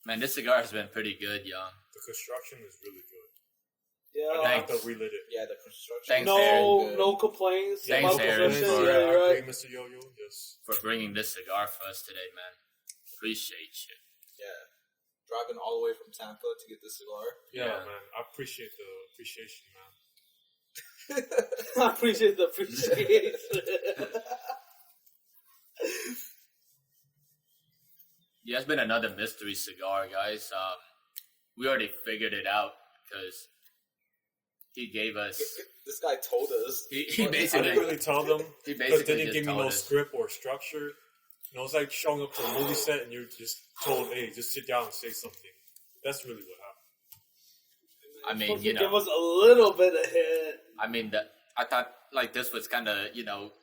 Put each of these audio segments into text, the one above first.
Man, this cigar has been pretty good, young. The construction is really good. Yeah. I have to relit it. Yeah, the construction. Thanks, No complaints. Thanks, about Aaron, position. for- Yeah, you're right. Mr. Yo-Yo, yes. For bringing this cigar for us today, man. Appreciate you. Yeah. Driving all the way from Tampa to get this cigar. Yeah, man. I appreciate the appreciation, man. I appreciate the appreciation. Yeah, it's been another mystery cigar, guys. We already figured it out because he gave us. This guy told us. He I basically didn't really tell them he because basically they didn't just give me told no us. script or structure. You know, it's like showing up to a movie set and you're just told, "Hey, just sit down and say something." That's really what happened. I mean, Supposed you to know, give us a little bit of hint. I mean that I thought like this was kind of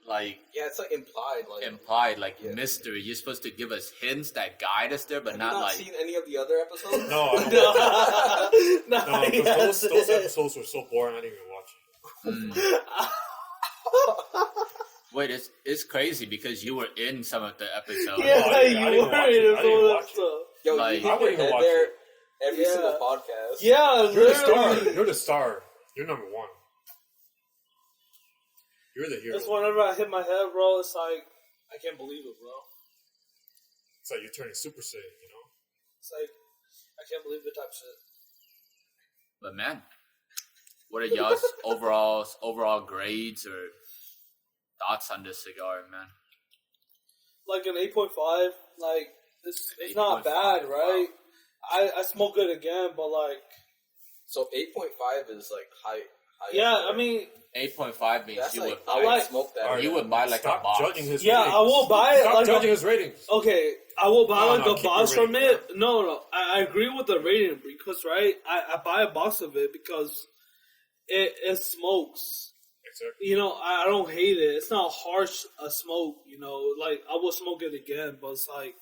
like Yeah, it's like implied. Like, implied, like Yeah. mystery. You're supposed to give us hints that guide us there, but have not you not like. seen any of the other episodes? No, I don't. No, No, because those episodes were so boring. I didn't even watch it. Wait, it's crazy because you were in some of the episodes. Yeah, No, I didn't you watch were it. in I some didn't of that watch it. stuff. Yo, Like- you I hit wouldn't your even head watch there it. every Yeah. single podcast. Yeah, You're the star. literally. You're the star. You're number one. You're the hero. Just whenever I hit my head, bro, it's like I can't believe it, bro. It's like you're turning Super Saiyan, you know? It's like I can't believe the type of shit. But man, what are y'all's overall grades or thoughts on this cigar, man? Like an 8.5, like it's not 8.5, bad, right? I smoke it again, but like So 8.5 is like high. yeah, I mean 8.5 means that's you like would I buy. would like- smoke that. Alright. You would buy like Stop a box. judging his yeah, ratings. I will buy it. Stop like judging his ratings. Okay, I will buy No, like no, a keep box your from rating, it. No, I agree with the rating because right, I buy a box of it because it smokes. Exactly. You know, I don't hate it. It's not harsh a smoke. You know, like I will smoke it again, but it's like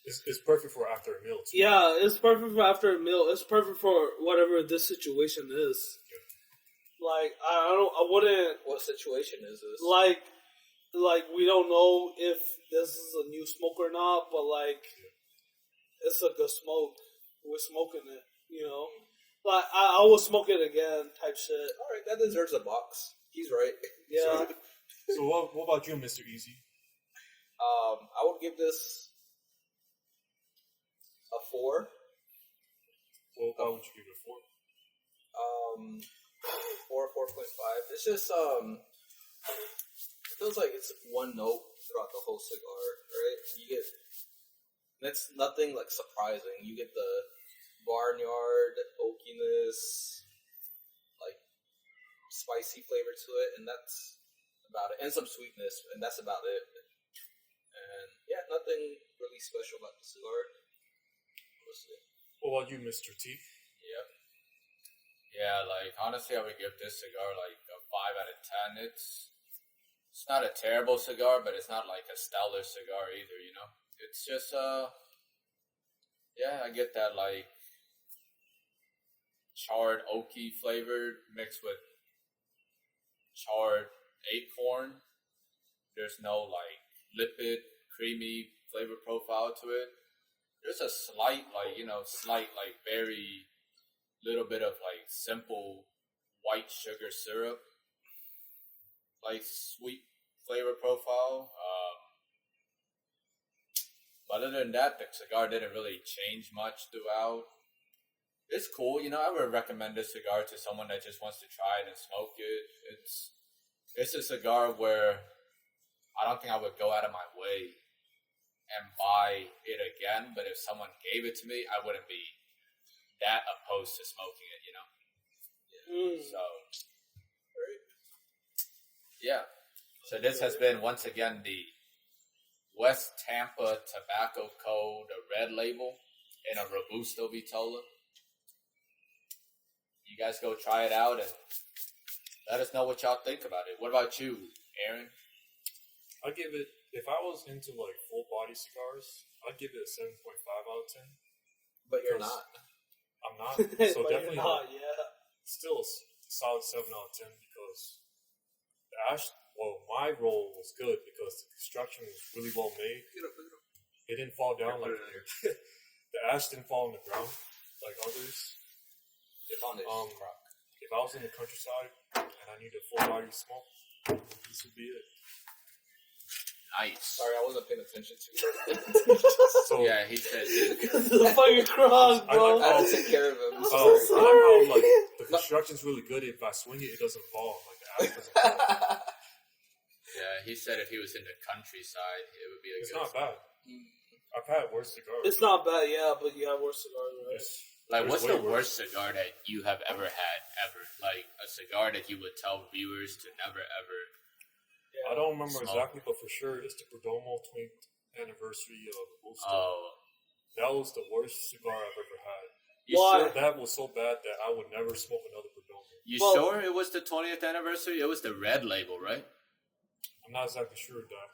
It's perfect for after a meal, too. yeah, it's perfect for after a meal. It's perfect for whatever this situation is. Like I wouldn't What situation is this? like we don't know if this is a new smoke or not, but like it's a good smoke. We're smoking it, you know. Like I will smoke it again, type shit. All right, that deserves a box. He's right. Yeah, So what about you, Mr. Easy? I would give this a 4. Why would you give it a 4? 4.5. It's just it feels like it's one note throughout the whole cigar, right? You get that's nothing like surprising. You get the barnyard oakiness, like spicy flavor to it, and that's about it. And some sweetness, and that's about it. And yeah, nothing really special about the cigar. Honestly. What about you, Mr. T? Yeah, like honestly, I would give this cigar like a 5 out of 10. It's not a terrible cigar, but it's not like a stellar cigar either. You know, it's just yeah, I get that like charred oaky flavor mixed with charred acorn. There's no like lipid, creamy flavor profile to it. There's a slight like very little bit of like simple white sugar syrup, like sweet flavor profile. But other than that, the cigar didn't really change much throughout. It's cool, you know. I would recommend this cigar to someone that just wants to try it and smoke it. It's a cigar where I don't think I would go out of my way and buy it again. But if someone gave it to me, I wouldn't be that opposed to smoking it, you know. So, yeah. So this has been once again the West Tampa Tobacco Co. the red label in a Robusto Vitola. You guys go try it out and let us know what y'all think about it. What about you, Aaron? I'd give it, if I was into like full body cigars, I'd give it a 7.5 out of 10. But you're Because- not. I'm not. but So you're definitely not, yeah. still a solid 7 out of 10 because my roll was good because the construction was really well made. It didn't fall down like the ash didn't fall on the ground like others. They found it. If I was in the countryside and I needed a full body smoke, this would be it. Nice. Sorry, I wasn't paying attention to it. So Yeah, he said. The fucking cross, I bro. like I had to take care of him. I'm I so like how sorry. like the construction's really good. If I swing it, it doesn't fall. Like the ash doesn't fall. Yeah, he said if he was in the countryside, it would be a It's good. not bad. I've had worse cigars. It's not bad, yeah, but you have worse cigars, right? Like, There's what's way the worst cigar that you have ever had, ever? Like, a cigar that you would tell viewers to never, ever... Yeah. I don't remember Smoke. exactly, but for sure it's the Perdomo 20th anniversary of Worcester. Oh. That was the worst cigar I've ever had. You Why? sure? That was so bad that I would never smoke another Perdomo. You Well- sure it was the 20th anniversary? It was the red label, right? I'm not exactly sure of that.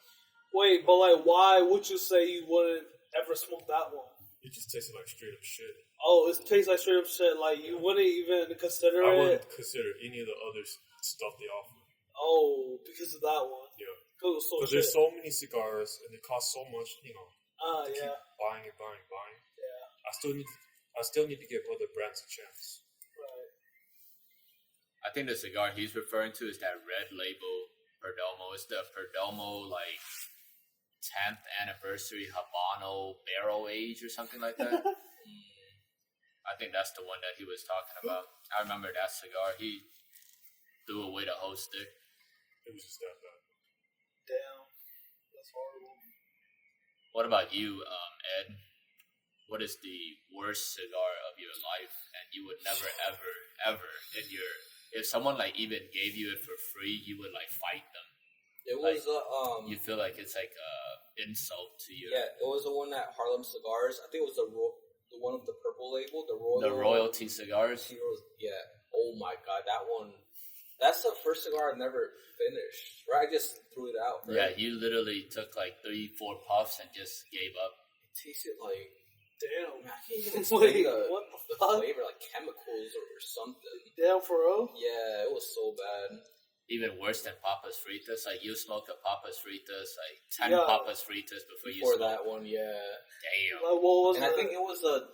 Wait, but like, why would you say you wouldn't ever smoke that one? It just tasted like straight up shit. Oh, it tastes like straight up shit. Like, you wouldn't even consider I it. wouldn't consider any of the other stuff they offer. Oh, because of that one. Yeah. Because it was so But shit. there's so many cigars and it costs so much, to yeah. keep buying and buying and buying. Yeah. I still need to give other brands a chance. Right. I think the cigar he's referring to is that red label Perdomo. It's the Perdomo, like, 10th anniversary Habano barrel age or something like that. I think that's the one that he was talking about. I remember that cigar. He threw away the whole stick. It was just that bad. Damn. That's horrible. What about you, Ed? What is the worst cigar of your life? And you would never, ever, ever in your... If someone, like, even gave you it for free, you would, like, fight them. It Like, was You feel like it's, like, a insult to you. yeah, it was the one at Harlem Cigars. I think it was the one with the purple label, the Royalty cigars. Yeah. Oh my god, that one. That's the first cigar I never finished. Right, I just threw it out. Right? Yeah, you literally took, like, 3-4 puffs and just gave up. It tasted like. Damn. I can't even explain Wait, what the the fuck? flavor, like chemicals or something. Damn, for real? Yeah, it was so bad. Even worse than Papas Fritas. Like, you smoked the Papas Fritas, like, 10 Yeah. Papas Fritas before you Before smoked. that one, yeah. Damn. Like, what was And I it? think it was the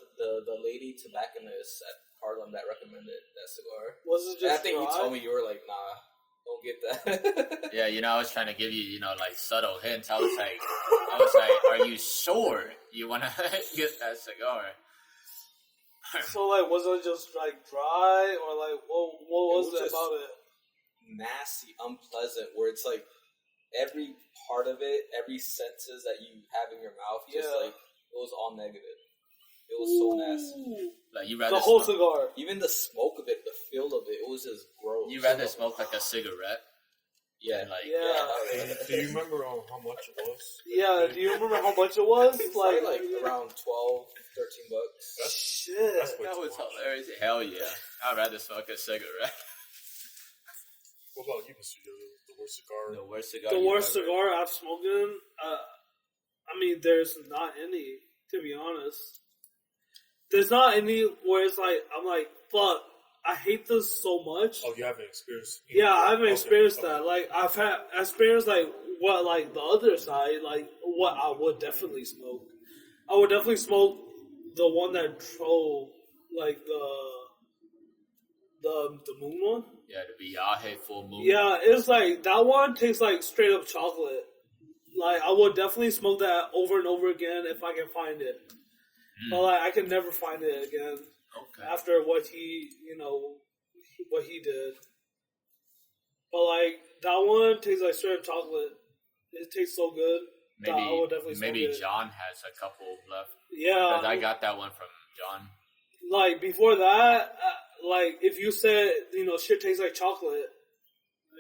lady tobacconist at Harlem that recommended that cigar. Was it just And I think dry? you told me you were like, nah, don't get that. Yeah, I was trying to give you, like, subtle hints. I was like, are you sure you want to get that cigar? So, like, was it just, like, dry? Or, like, what was was it just- about it? Nasty, unpleasant, where it's like every part of it, every senses that you have in your mouth, just Yeah. like it was all negative. It was so nasty. Ooh. Like, you rather The whole smoke, cigar. Even the smoke of it, the feel of it, it was just gross. you rather smoke like a cigarette Yeah, than, like, Yeah. Do you remember how much it was? Yeah, do you remember how much it was? Probably like around 12, 13 bucks. Shit. That's way that too was much. hilarious. Hell yeah. I'd rather smoke a cigarette. What about you, Mr. Yo? The worst cigar? The worst cigar. The you've worst ever- cigar I've smoked in? I mean, there's not any, to be honest. There's not any where it's like, I'm like, fuck, I hate this so much. Oh, you haven't experienced? Yeah, I haven't Okay, experienced okay. that. Like, I've had experienced, like, what, like, the other side, like, what I would definitely smoke. I would definitely smoke the one that drove, like, the moon one. Yeah, the Viaje Full Moon. Yeah, it's like, that one tastes like straight up chocolate. Like, I would definitely smoke that over and over again if I can find it. But, like, I can never find it again Okay. after what he, what he did. But, like, that one tastes like straight up chocolate. It tastes so good. that I would definitely smoke Maybe it. John has a couple left. Yeah. 'Cause I got that one from John. Like, before that, like, if you said, shit tastes like chocolate,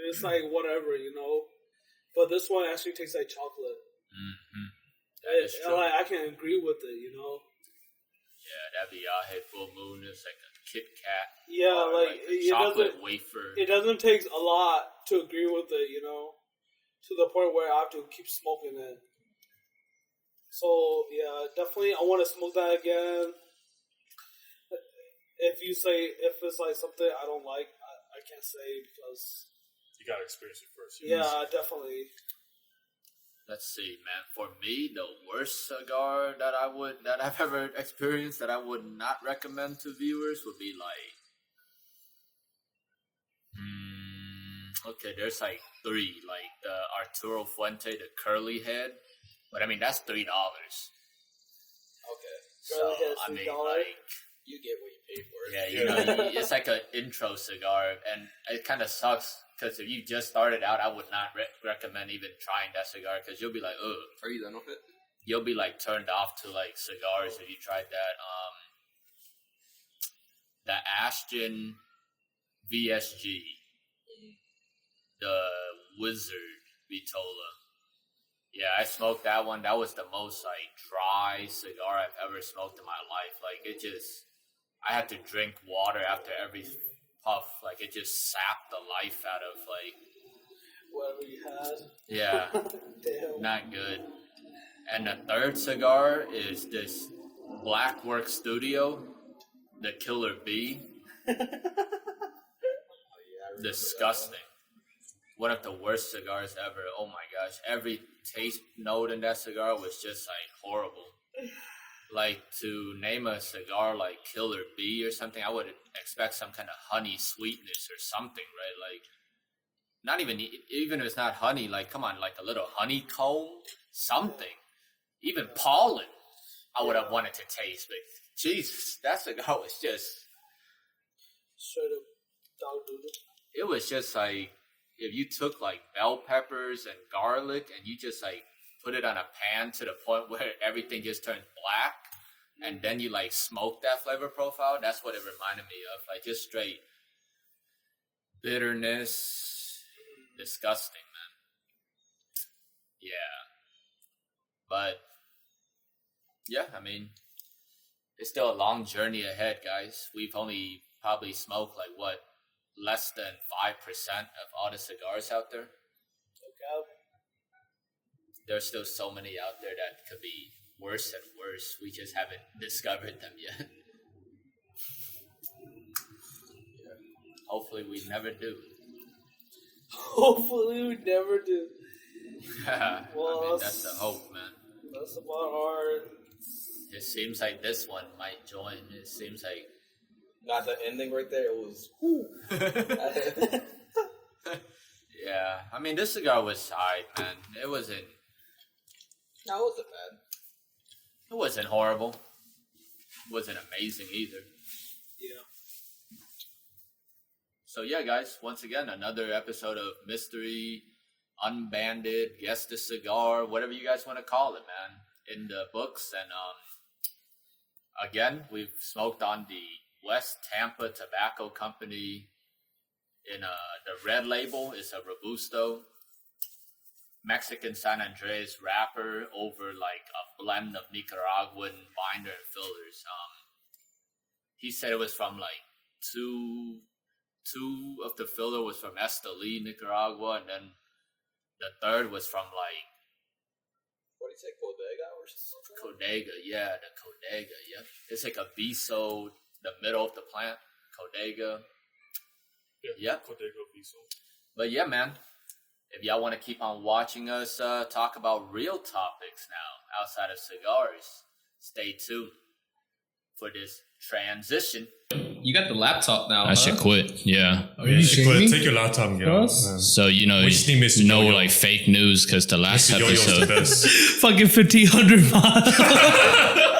it's like, whatever, But this one actually tastes like chocolate. Mm-hmm. That is true. Like, I can agree with it, Yeah, that Viaje Full Moon is like a Kit Kat. Yeah, or like, a it chocolate doesn't, wafer. it doesn't take a lot to agree with it, to the point where I have to keep smoking it. So, yeah, definitely, I want to smoke that again. If it's like something I don't like, I can't say because, You gotta experience it first. yeah, definitely. let's see, man. For me, the worst cigar that I've ever experienced that I would not recommend to viewers would be like, okay, there's like 3, like the Arturo Fuente, the curly head, but I mean that's $3. Okay. So Curly head's I mean, $3? like, You get what you pay for. yeah, you know, it's like an intro cigar, and it kind of sucks because if you just started out, I would not recommend even trying that cigar because you'll be like, ugh. Are you done with it? You'll be like turned off to like cigars if you tried that. The Ashton VSG, the Wizard Vitola. Yeah, I smoked that one. That was the most like dry cigar I've ever smoked in my life. Like it just, I had to drink water after every puff. Like it just sapped the life out of like Whatever you had. yeah, Damn. not good. And the third cigar is this Blackwork Studio, the Killer Bee. Disgusting. One of the worst cigars ever. Oh my gosh. Every taste note in that cigar was just like horrible. Like to name a cigar like Killer Bee or something, I would expect some kind of honey sweetness or something, right? Like not even if it's not honey, like come on, like a little honeycomb, something. Even pollen, I would have wanted to taste, but Jesus, that cigar was just Straight up dog doodle. it was just like if you took like bell peppers and garlic and you just like put it on a pan to the point where everything just turned black and then you like smoke that flavor profile, that's what it reminded me of. Like just straight bitterness. Disgusting, man. Yeah. But yeah, I mean, it's still a long journey ahead, guys. We've only probably smoked like what, less than 5% of all the cigars out there. Okay. There's still so many out there that could be worse and worse. We just haven't discovered them yet. Hopefully we never do. Hopefully we never do. Well, I mean, that's the hope, man. That's about hard. It seems like this one might join. It seems like Not the ending right there. It was. yeah. I mean, this cigar was alright, man. It wasn't No, it wasn't bad. It wasn't horrible. It wasn't amazing either. Yeah. So yeah, guys, once again, another episode of Mystery, Unbanded, Guess the Cigar, whatever you guys want to call it, man, in the books. And again, we've smoked on the West Tampa Tobacco Company. In the red label is a Robusto. Mexican San Andres wrapper over like a blend of Nicaraguan binder and fillers. He said it was from like two of the filler was from Esteli, Nicaragua, and then the third was from like What do you say, Bodega or something? Codega. Yeah, the Codega. Yep, it's like a viso, the middle of the plant, Codega. Yep. Codega Viso. But yeah, man, if y'all want to keep on watching us talk about real topics now outside of cigars, stay tuned for this transition. You got the laptop now. I should quit. Yeah. Oh, you should quit. Take your laptop and get out. Man. So we just need Mr. no Yo-Yo. like fake news because the last Mr. Yo-Yo's the episode. best. Fucking 1,500 miles.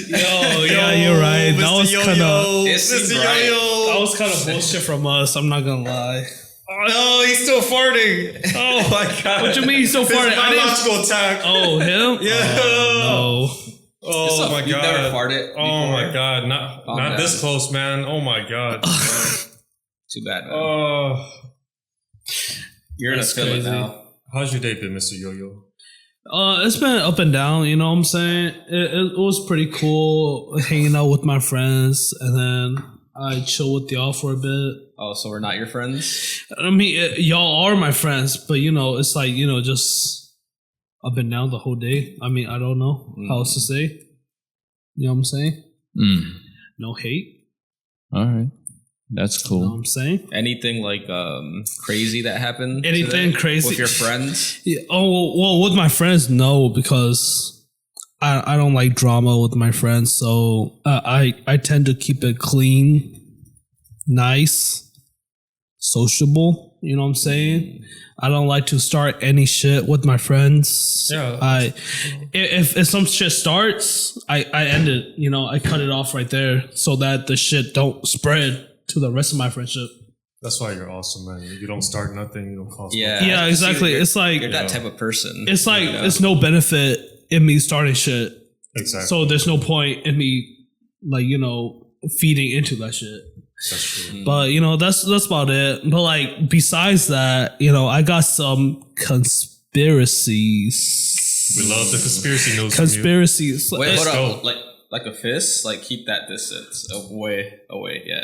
Yo, yeah, you're right. That was kind of that was kind of bullshit from us. I'm not gonna lie. Oh no, he's still farting. Oh my god. What you mean he's still farting? I didn't- Biological attack. Oh, him? Yeah. Oh, Oh my You've god. never farted Oh my before? god. Not down. this close, man. Oh my god. Too bad, man. Oh. You're gonna that's feel it crazy. now. How's your day been, Mr. Yo-Yo? It's been up and down, you know what I'm saying? It was pretty cool hanging out with my friends, and then I chill with y'all for a bit. Oh, so we're not your friends? I mean, y'all are my friends, but you know, it's like, you know, just up and down the whole day. I mean, I don't know how else to say. You know what I'm saying? Mm. No hate. All right. That's You know what cool. I'm saying? Anything like crazy that happened? Anything today crazy? with your friends? Yeah, well, with my friends, no, because I don't like drama with my friends. So I tend to keep it clean, nice, sociable. You know what I'm saying? I don't like to start any shit with my friends. Yeah. If some shit starts, I end it. You know, I cut it off right there so that the shit don't spread to the rest of my friendship. That's why you're awesome, man. You don't start nothing. You don't cause. Yeah. Yeah, I see exactly. you're- It's like You're that type of person. it's like you know? it's no benefit in me starting shit. Exactly. So there's no point in me like, you know, feeding into that shit. That's true. But you know, that's about it. But like besides that, you know, I got some conspiracies. We love the conspiracy news. Conspiracies. Wait, It's- hold up. Like a fist? Like keep that distance away. Yeah.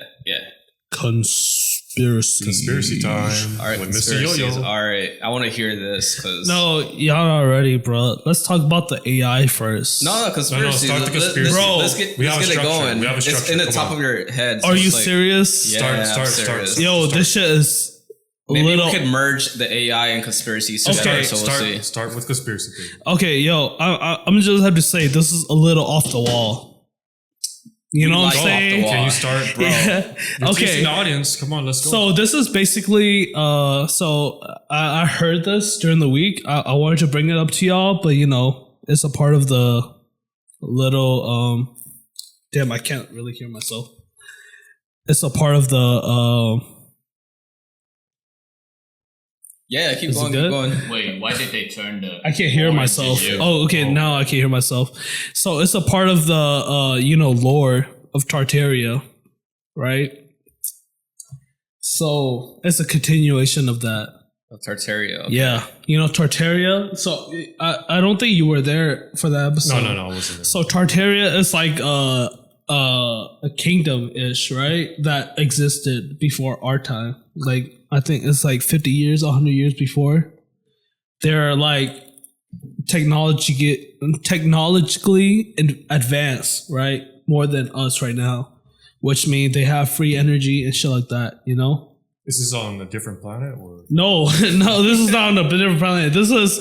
Conspiracy. Conspiracy time. All right, with Mr. conspiracies. Yo-Yo. All right, I want to hear this because No, y'all not ready, bro. Let's talk about the AI first. no conspiracy. start the conspiracy. Bro, let's get we have it a structure. going. We have a It's structure. in the Come top on. of your head. so Are it's you like- serious? Yeah, I'm Start. serious. Yo, this shit is Maybe little. we could merge the AI and conspiracy together. Okay, So we'll see. Start with conspiracy theory. Okay, yo, I'm just have to say this is a little off the wall. You know what I'm Like off the saying? wall. Can you start, bro? Yeah. You're Okay. teaching the audience. Come on, let's go. So this is basically so I heard this during the week. I wanted to bring it up to y'all, but you know, it's a part of the little damn, I can't really hear myself. It's a part of the Yeah, keep Is it going. good? Keep going. Wait, why did they turn the? I can't hear orange myself. to you? Oh, okay, now I can hear myself. So it's a part of the you know, lore of Tartaria, right? So it's a continuation of that. Oh, Tartaria. Okay. Yeah, you know Tartaria. So I don't think you were there for that episode. no, I wasn't there. So Tartaria is like a kingdom ish, right? That existed before our time. Like I think it's like 50 years, 100 years before. They're like technologically advanced, right? More than us right now, which means they have free energy and shit like that. You know. Is this on a different planet or? No, no, this is not on a different planet. This is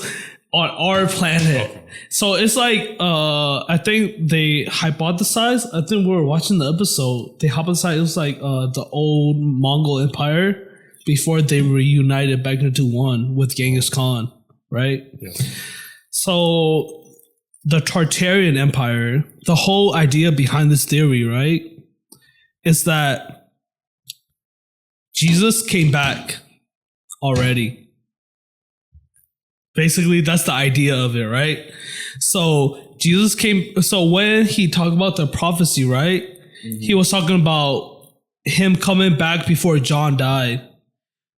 on our planet. Okay. So it's like I think they hypothesized. I think we were watching the episode. They hypothesized it was like the old Mongol Empire before they reunited back into one with Genghis Khan, right? Yeah. So the Tartarian Empire, the whole idea behind this theory, right, is that Jesus came back already. Basically, that's the idea of it, right? So Jesus came. So when he talked about the prophecy, right, he was talking about him coming back before John died.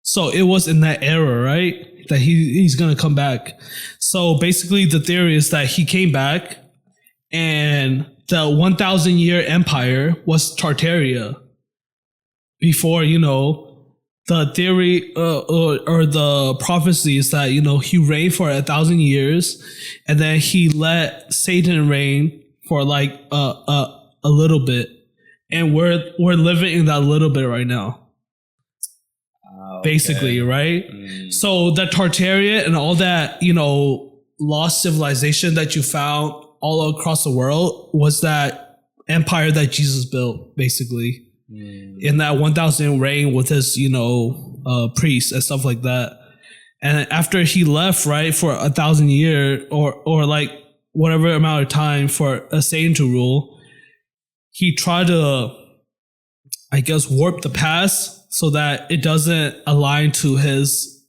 So it was in that era, right, that he's gonna come back. So basically, the theory is that he came back, and the 1,000-year empire was Tartaria. Before, you know, the theory or the prophecy is that, you know, he reigned for 1,000 years, and then he let Satan reign for like a little bit, and we're living in that little bit right now. Basically, right? So the Tartaria and all that, you know, lost civilization that you found all across the world was that empire that Jesus built, basically. In that 1,000 reign with his, you know, priests and stuff like that. And after he left, right, for 1,000 years or like whatever amount of time for a Satan to rule, he tried to, I guess, warp the past so that it doesn't align to his,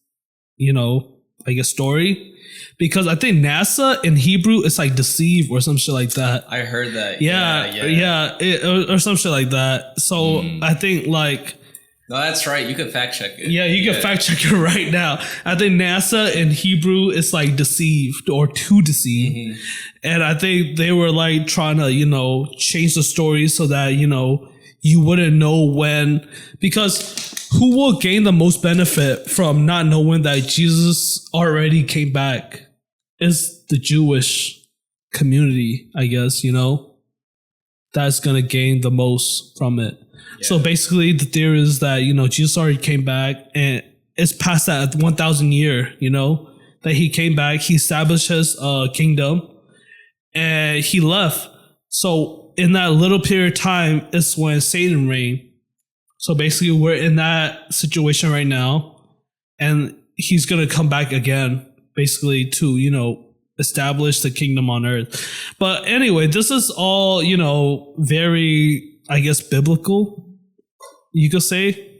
you know, I guess, story. Because I think NASA in Hebrew is like deceive or some shit like that. I heard that. Yeah, or some shit like that. So I think like, No, that's right. You could fact check it. yeah, you can fact check it right now. I think NASA in Hebrew is like deceived or to deceive. And I think they were like trying to, you know, change the story so that, you know, you wouldn't know when, because who will gain the most benefit from not knowing that Jesus already came back is the Jewish community, I guess, you know? that's gonna gain the most from it. Yeah. So basically, the theory is that Jesus already came back, and it's past that 1,000 year. That he came back, he established his kingdom, and he left. So in that little period of time is when Satan reigned. So basically, we're in that situation right now, and he's gonna come back again, basically to establish the kingdom on earth. But anyway, this is all very, I guess, biblical, you could say,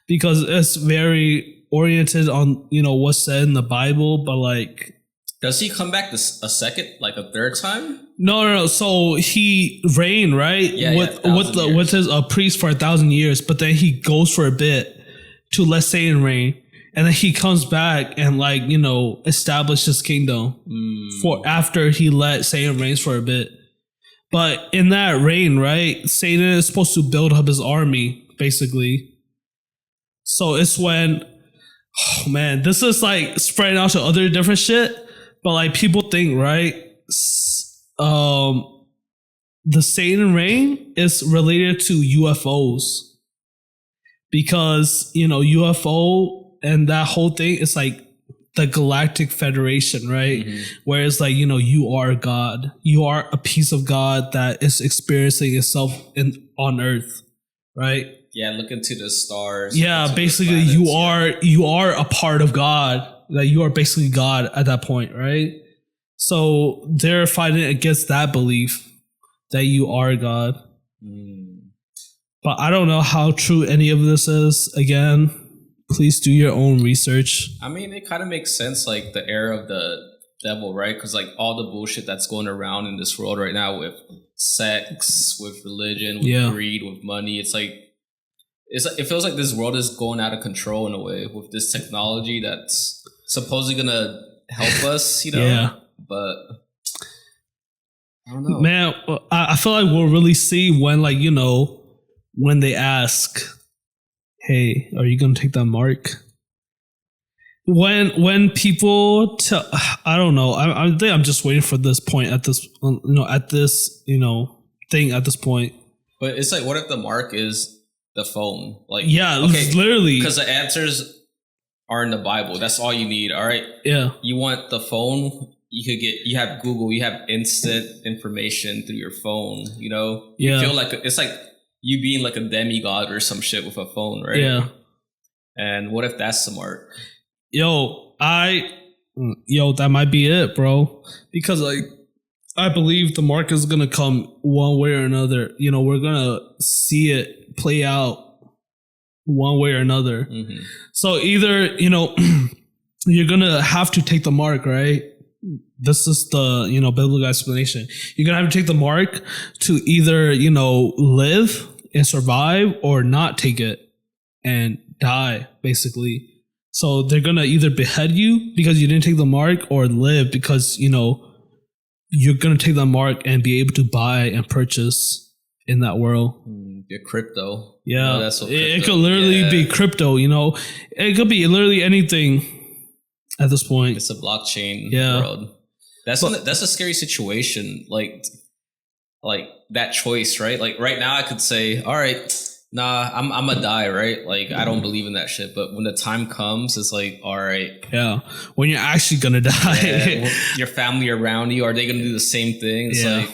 because it's very oriented on what's said in the Bible. But like, Does he come back a second, like a third time? no. So he reigned, right? Yeah, with his priest for 1,000 years, but then he goes for a bit to let Satan reign, and then he comes back and establish his kingdom for after he let Satan reign for a bit. But in that reign, right, Satan is supposed to build up his army, basically. So it's when, oh man, this is like spreading out to other different shit. But like people think, right, the Satan reign is related to UFOs, because UFO and that whole thing is like the Galactic Federation, right? Where it's like you are God, you are a piece of God that is experiencing itself on Earth, right? Yeah, look into the stars. Yeah, basically you are a part of God. That you are basically God at that point, right? So they're fighting against that belief that you are God. But I don't know how true any of this is. Again, please do your own research. I mean, it kind of makes sense, like the era of the devil, right? Because like all the bullshit that's going around in this world right now with sex, with religion, with greed, with money, it feels like this world is going out of control in a way with this technology that's supposedly gonna help us, Yeah. But I don't know. Man, I feel like we'll really see when, when they ask, hey, are you gonna take that mark? When people tell, I don't know. I think I'm just waiting for this point at this, thing at this point. But it's like, what if the mark is the phone? Like, okay, literally, because the answers are in the Bible. That's all you need. All right. Yeah. You want the phone? You have Google. You have instant information through your phone. Yeah. You feel like it's like you being like a demigod or some shit with a phone, right? Yeah. And what if that's the mark? That might be it, bro. Because I believe the mark is gonna come one way or another. We're gonna see it play out one way or another. So either you're gonna have to take the mark, right? This is the biblical explanation. You're gonna have to take the mark to either live and survive, or not take it and die, basically. So they're gonna either behead you because you didn't take the mark, or live because you're gonna take the mark and be able to buy and purchase in that world. Your crypto. Yeah, that's what it could literally be crypto. It could be literally anything at this point. It's a blockchain Yeah. world. That's a scary situation. Like that choice, right? Like right now, I could say, all right, nah, I'm gonna die, right? Like I don't believe in that shit. But when the time comes, it's like, all right, yeah, when you're actually gonna die, your family around you, are they gonna do the same thing? It's like,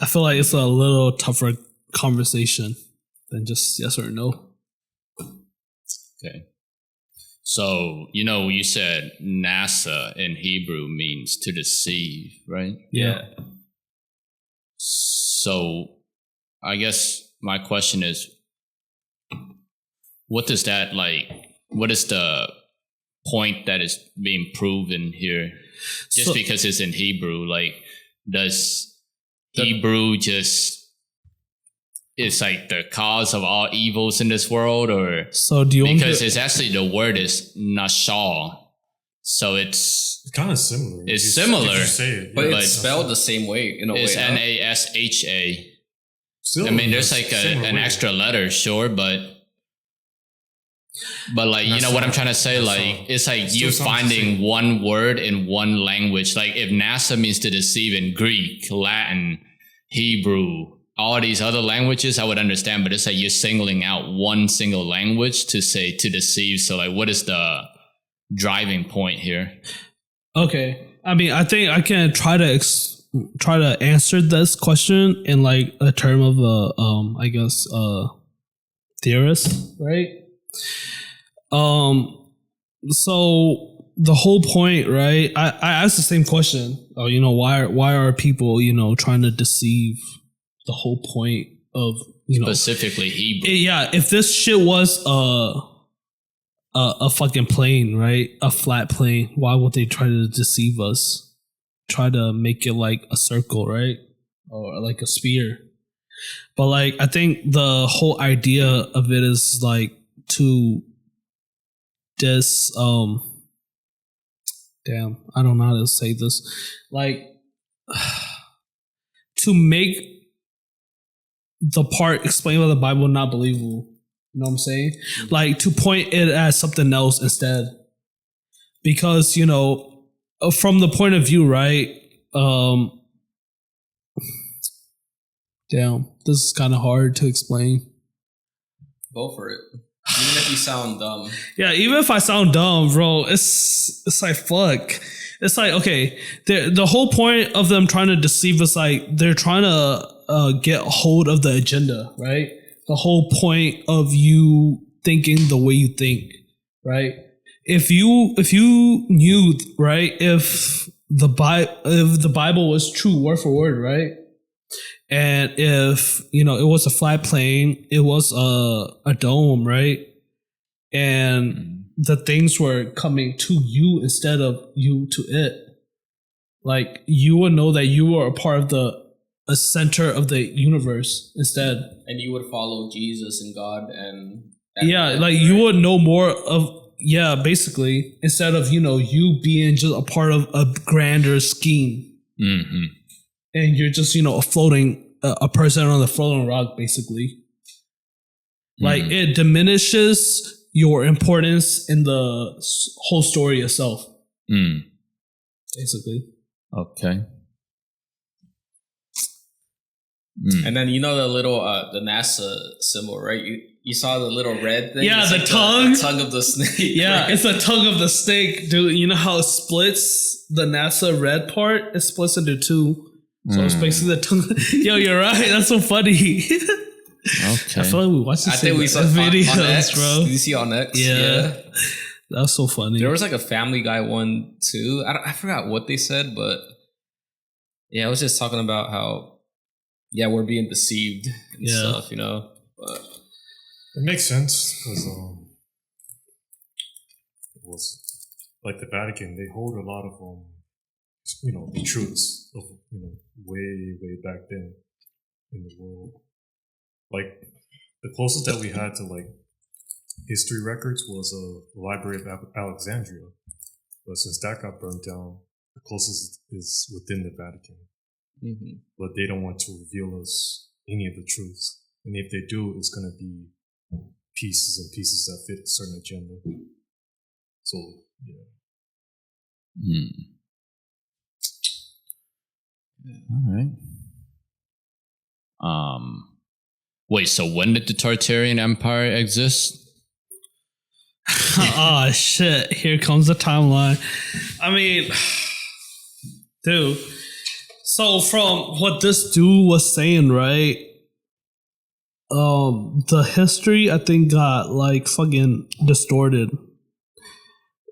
I feel like it's a little tougher conversation than just yes or no. Okay. So, you said NASA in Hebrew means to deceive, right? Yeah. So, I guess my question is, what is the point that is being proven here? Just because it's in Hebrew, does Hebrew just is like the cause of all evils in this world, or because it's actually the word is nashal, so it's kind of similar. It's similar, you say it, but it's spelled the same way in a way. It's NASHA. Still, I mean, there's like an extra letter, sure, but you know what I'm trying to say? It's like you finding one word in one language. Like if NASA means to deceive in Greek, Latin, Hebrew, all these other languages, I would understand, but it's like you're singling out one single language to deceive. So like, what is the driving point here? Okay, I mean, I think I can try to answer this question in like a term of I guess theorist, right? So the whole point, right? I asked the same question. Oh, why are people, trying to deceive the whole point of, Specifically Hebrew. Yeah, if this shit was a fucking plane, right? A flat plane, why would they try to deceive us? Try to make it like a circle, right? Or like a sphere. But like, I think the whole idea of it is like to this, damn, I don't know how to say this. Like, to make the part explained by the Bible not believable. You know what I'm saying? Mm-hmm. Like, to point it as something else instead. Because, from the point of view, right? Damn, this is kind of hard to explain. Go for it. Even if you sound dumb. Yeah, even if I sound dumb, bro, it's like, fuck. It's like, okay, the whole point of them trying to deceive us, like, they're trying to get a hold of the agenda, right? The whole point of you thinking the way you think, right? If you knew, right, if the Bible was true word for word, right? And if, it was a flat plane, it was a dome, right? And the things were coming to you instead of you to it. Like, you would know that you were a part of a center of the universe instead. And you would follow Jesus and God and like, right? You would know more of, basically, instead of, you being just a part of a grander scheme. Mm-hmm. And you're just, a person on the floating rock, basically. Like, it diminishes your importance in the whole story itself. Basically. Okay. And then the little the NASA symbol, right? You saw the little red thing? Yeah, it's the like tongue. The tongue of the snake. Yeah, right? it's the tongue of the snake, dude. You know how it splits the NASA red part? It splits into two. So it's basically the tongue. Yo, you're right. That's so funny. Okay. I feel like we watched this. I think we saw videos, on X, bro. Did you see on X? Yeah. That was so funny. There was like a Family Guy one too. I forgot what they said, but yeah, I was just talking about how we're being deceived and stuff, But it makes sense because it was like the Vatican. They hold a lot of the truths of way back then in the world. Like, the closest that we had to like history records was the Library of Alexandria, but since that got burned down, the closest is within the Vatican. Mm-hmm. But they don't want to reveal us any of the truths, and if they do, it's going to be pieces and pieces that fit a certain agenda. So All right. Wait, so when did the Tartarian Empire exist? Oh, shit. Here comes the timeline. I mean, dude. So from what this dude was saying, right? The history, I think, got like fucking distorted.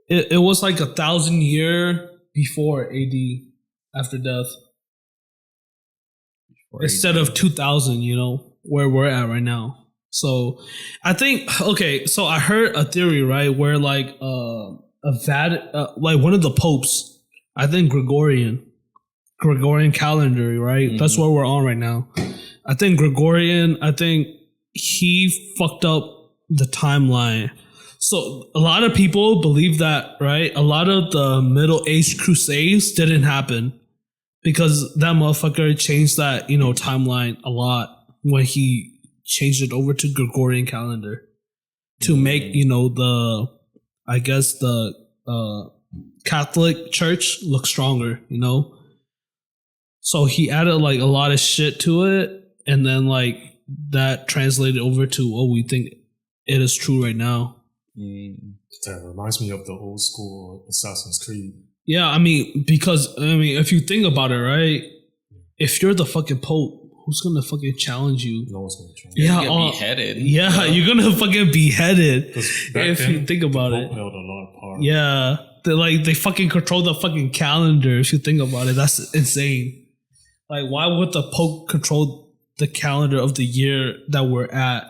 It was like 1,000 years before AD, after death. Instead of 2000, where we're at right now. So I think, okay, so I heard a theory, right, where like like one of the popes, I think Gregorian calendar, right? Mm-hmm. That's what we're on right now. I think Gregorian, he fucked up the timeline. So a lot of people believe that, right? A lot of the Middle Age Crusades didn't happen. Because that motherfucker changed that, timeline a lot when he changed it over to Gregorian calendar to make, the Catholic Church look stronger, So he added like a lot of shit to it, and then like that translated over to what we think it is true right now. That reminds me of the old school Assassin's Creed. Yeah, I mean, because if you think about it, right? If you're the fucking Pope, who's gonna fucking challenge you? No one's gonna try. Yeah, You get beheaded. Yeah, you're gonna fucking beheaded if then, you think about the it. Pope held a lot of power. Yeah, they fucking control the fucking calendar. If you think about it, that's insane. Like, why would the Pope control the calendar of the year that we're at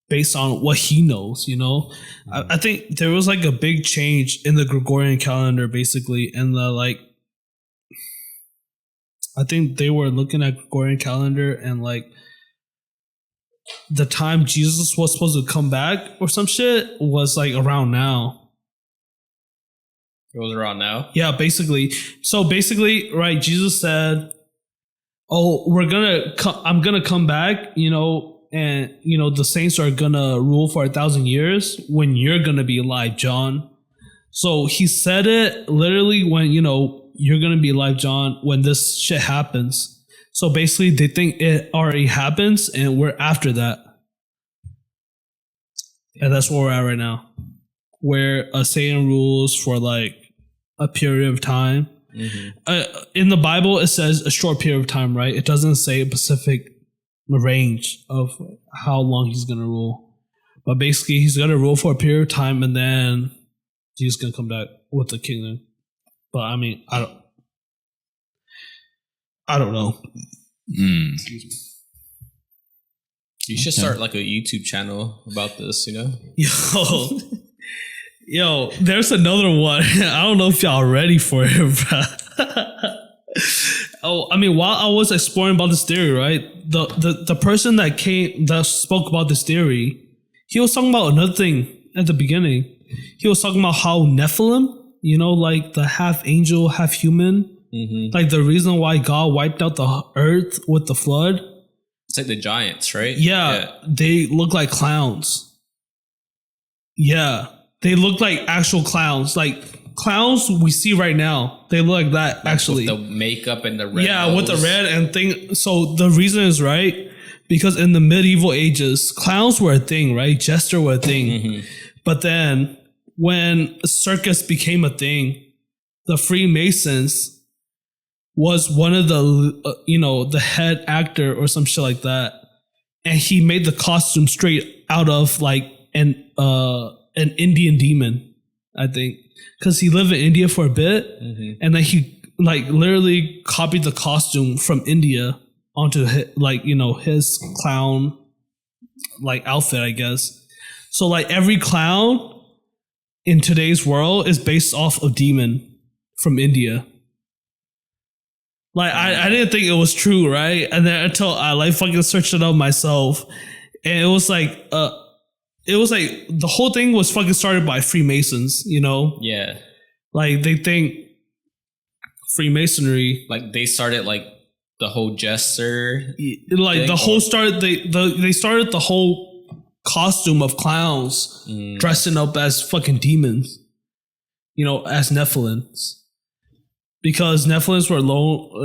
based on what he knows, you know? I think there was like a big change in the Gregorian calendar, basically, and the like, I think they were looking at Gregorian calendar and like the time Jesus was supposed to come back or some shit was like around now. It was around now. Yeah, basically. So basically, right, Jesus said, "Oh, I'm gonna come back, you know, and you know the saints are gonna rule for 1,000 years when you're gonna be alive, John." So he said it literally when, you know, you're gonna be alive, John, when this shit happens. So basically, they think it already happens, and we're after that, and that's where we're at right now, where a Satan rules for like a period of time. In the Bible, it says a short period of time, right? It doesn't say a specific range of how long he's gonna rule, but basically, he's gonna rule for a period of time, and then he's gonna come back with the kingdom. But I mean, I don't know. You should start like a YouTube channel about this, you know? Yo, there's another one. I don't know if y'all ready for it, bro. Oh, I mean, while I was exploring about this theory, right? The person that spoke about this theory, he was talking about another thing at the beginning. He was talking about how Nephilim, you know, like the half angel, half human, like the reason why God wiped out the earth with the flood. It's like the giants, right? Yeah. They look like clowns. Yeah. They look like actual clowns. Like clowns we see right now. They look like that, actually. With the makeup and the red. Yeah, nose. with the red and thing. So the reason is, right, because in the medieval ages, clowns were a thing, right? Jester were a thing. But then when circus became a thing, the Freemasons was one of the, the head actor or some shit like that. And he made the costume straight out of like an Indian demon, I think. Because he lived in India for a bit. And then he like literally copied the costume from India onto his clown like outfit, I guess. So like every clown in today's world is based off of demon from India. Like I didn't think it was true, right? And then until I like fucking searched it up myself, and it was like the whole thing was fucking started by Freemasons, you know? Yeah. Like they think Freemasonry, like they started like the whole jester, like thing, the whole start. They started the whole costume of clowns dressing up as fucking demons, you know, as Nephilims. Because Nephilims were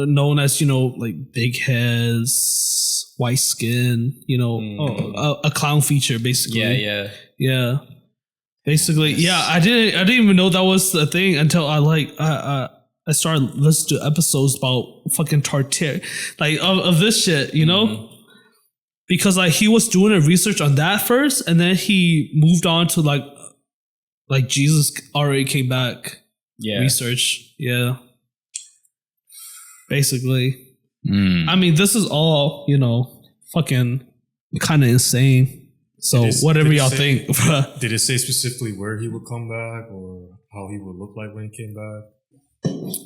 known as, you know, like big heads, white skin, you know, a clown feature, basically. Yeah. Basically, yeah. I didn't even know that was the thing until I started listening to episodes about fucking Tartar, like of this shit, you know. Because like he was doing a research on that first, and then he moved on to like Jesus already came back. Yeah. Research. Yeah. Basically. I mean, this is all, you know, fucking kind of insane. So whatever y'all think. Did it say specifically where he would come back or how he would look like when he came back?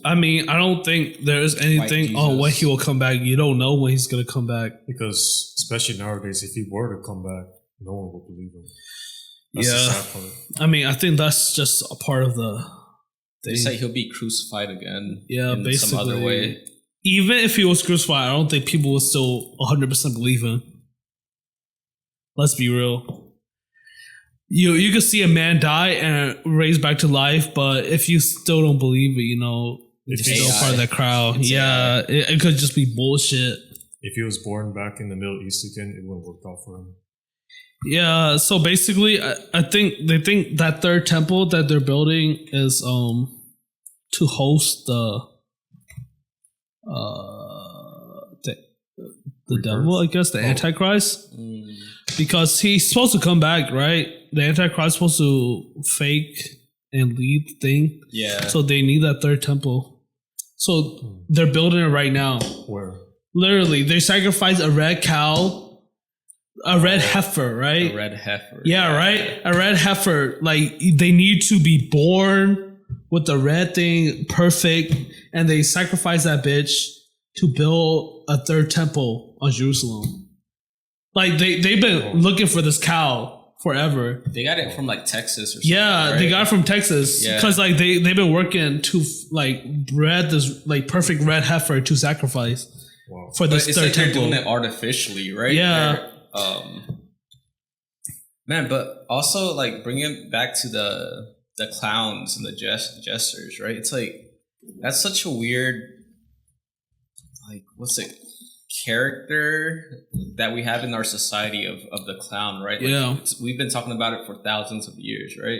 I mean, I don't think there's anything on when he will come back. You don't know when he's going to come back. Because especially nowadays, if he were to come back, no one would believe him. That's the sad part. I mean, I think that's just a part of the thing. It's like he'll be crucified again. Yeah, in basically. some other way. Even if he was crucified, I don't think people would still 100% believe him. Let's be real. You could see a man die and raised back to life, but if you still don't believe it, you know, If AI. Still part of the crowd. It's Yeah, it could just be bullshit. If he was born back in the Middle East again, it wouldn't work out for him. Yeah, so basically, I think they think that third temple that they're building is to host the devil, I guess, the Antichrist, because he's supposed to come back, right? The Antichrist is supposed to fake and lead the thing. Yeah. So they need that third temple. So they're building it right now. Where? Literally, they sacrifice a red cow, a red heifer, right? A red heifer. Yeah, right? A red heifer. Like, they need to be born with the red thing perfect, and they sacrifice that bitch to build a third temple on Jerusalem. Like, they've been looking for this cow forever. They got it from like Texas or something. Yeah, right? they got it from Texas because like they've been working to like bred this like perfect red heifer to sacrifice for this it's third like temple. they're doing it artificially, right? Yeah. Man, but also like bringing it back to the clowns and the jesters, right? It's like that's such a weird, like, what's it, character that we have in our society of the clown, right? Like, we've been talking about it for thousands of years, right?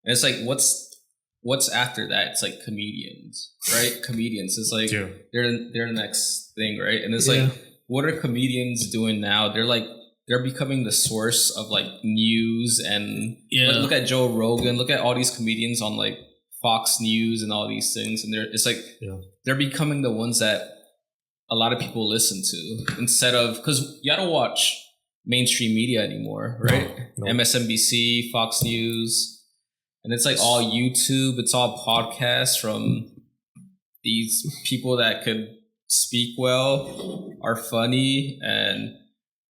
And it's like, what's after that? It's like comedians, right? Comedians. It's like they're the next thing, right? And it's like, what are comedians doing now? They're becoming the source of like news and look at Joe Rogan, look at all these comedians on like Fox News and all these things, and they're becoming the ones that a lot of people listen to instead of, because you don't watch mainstream media anymore, right? No. MSNBC, Fox News, and it's like all YouTube. It's all podcasts from these people that could speak well, are funny, and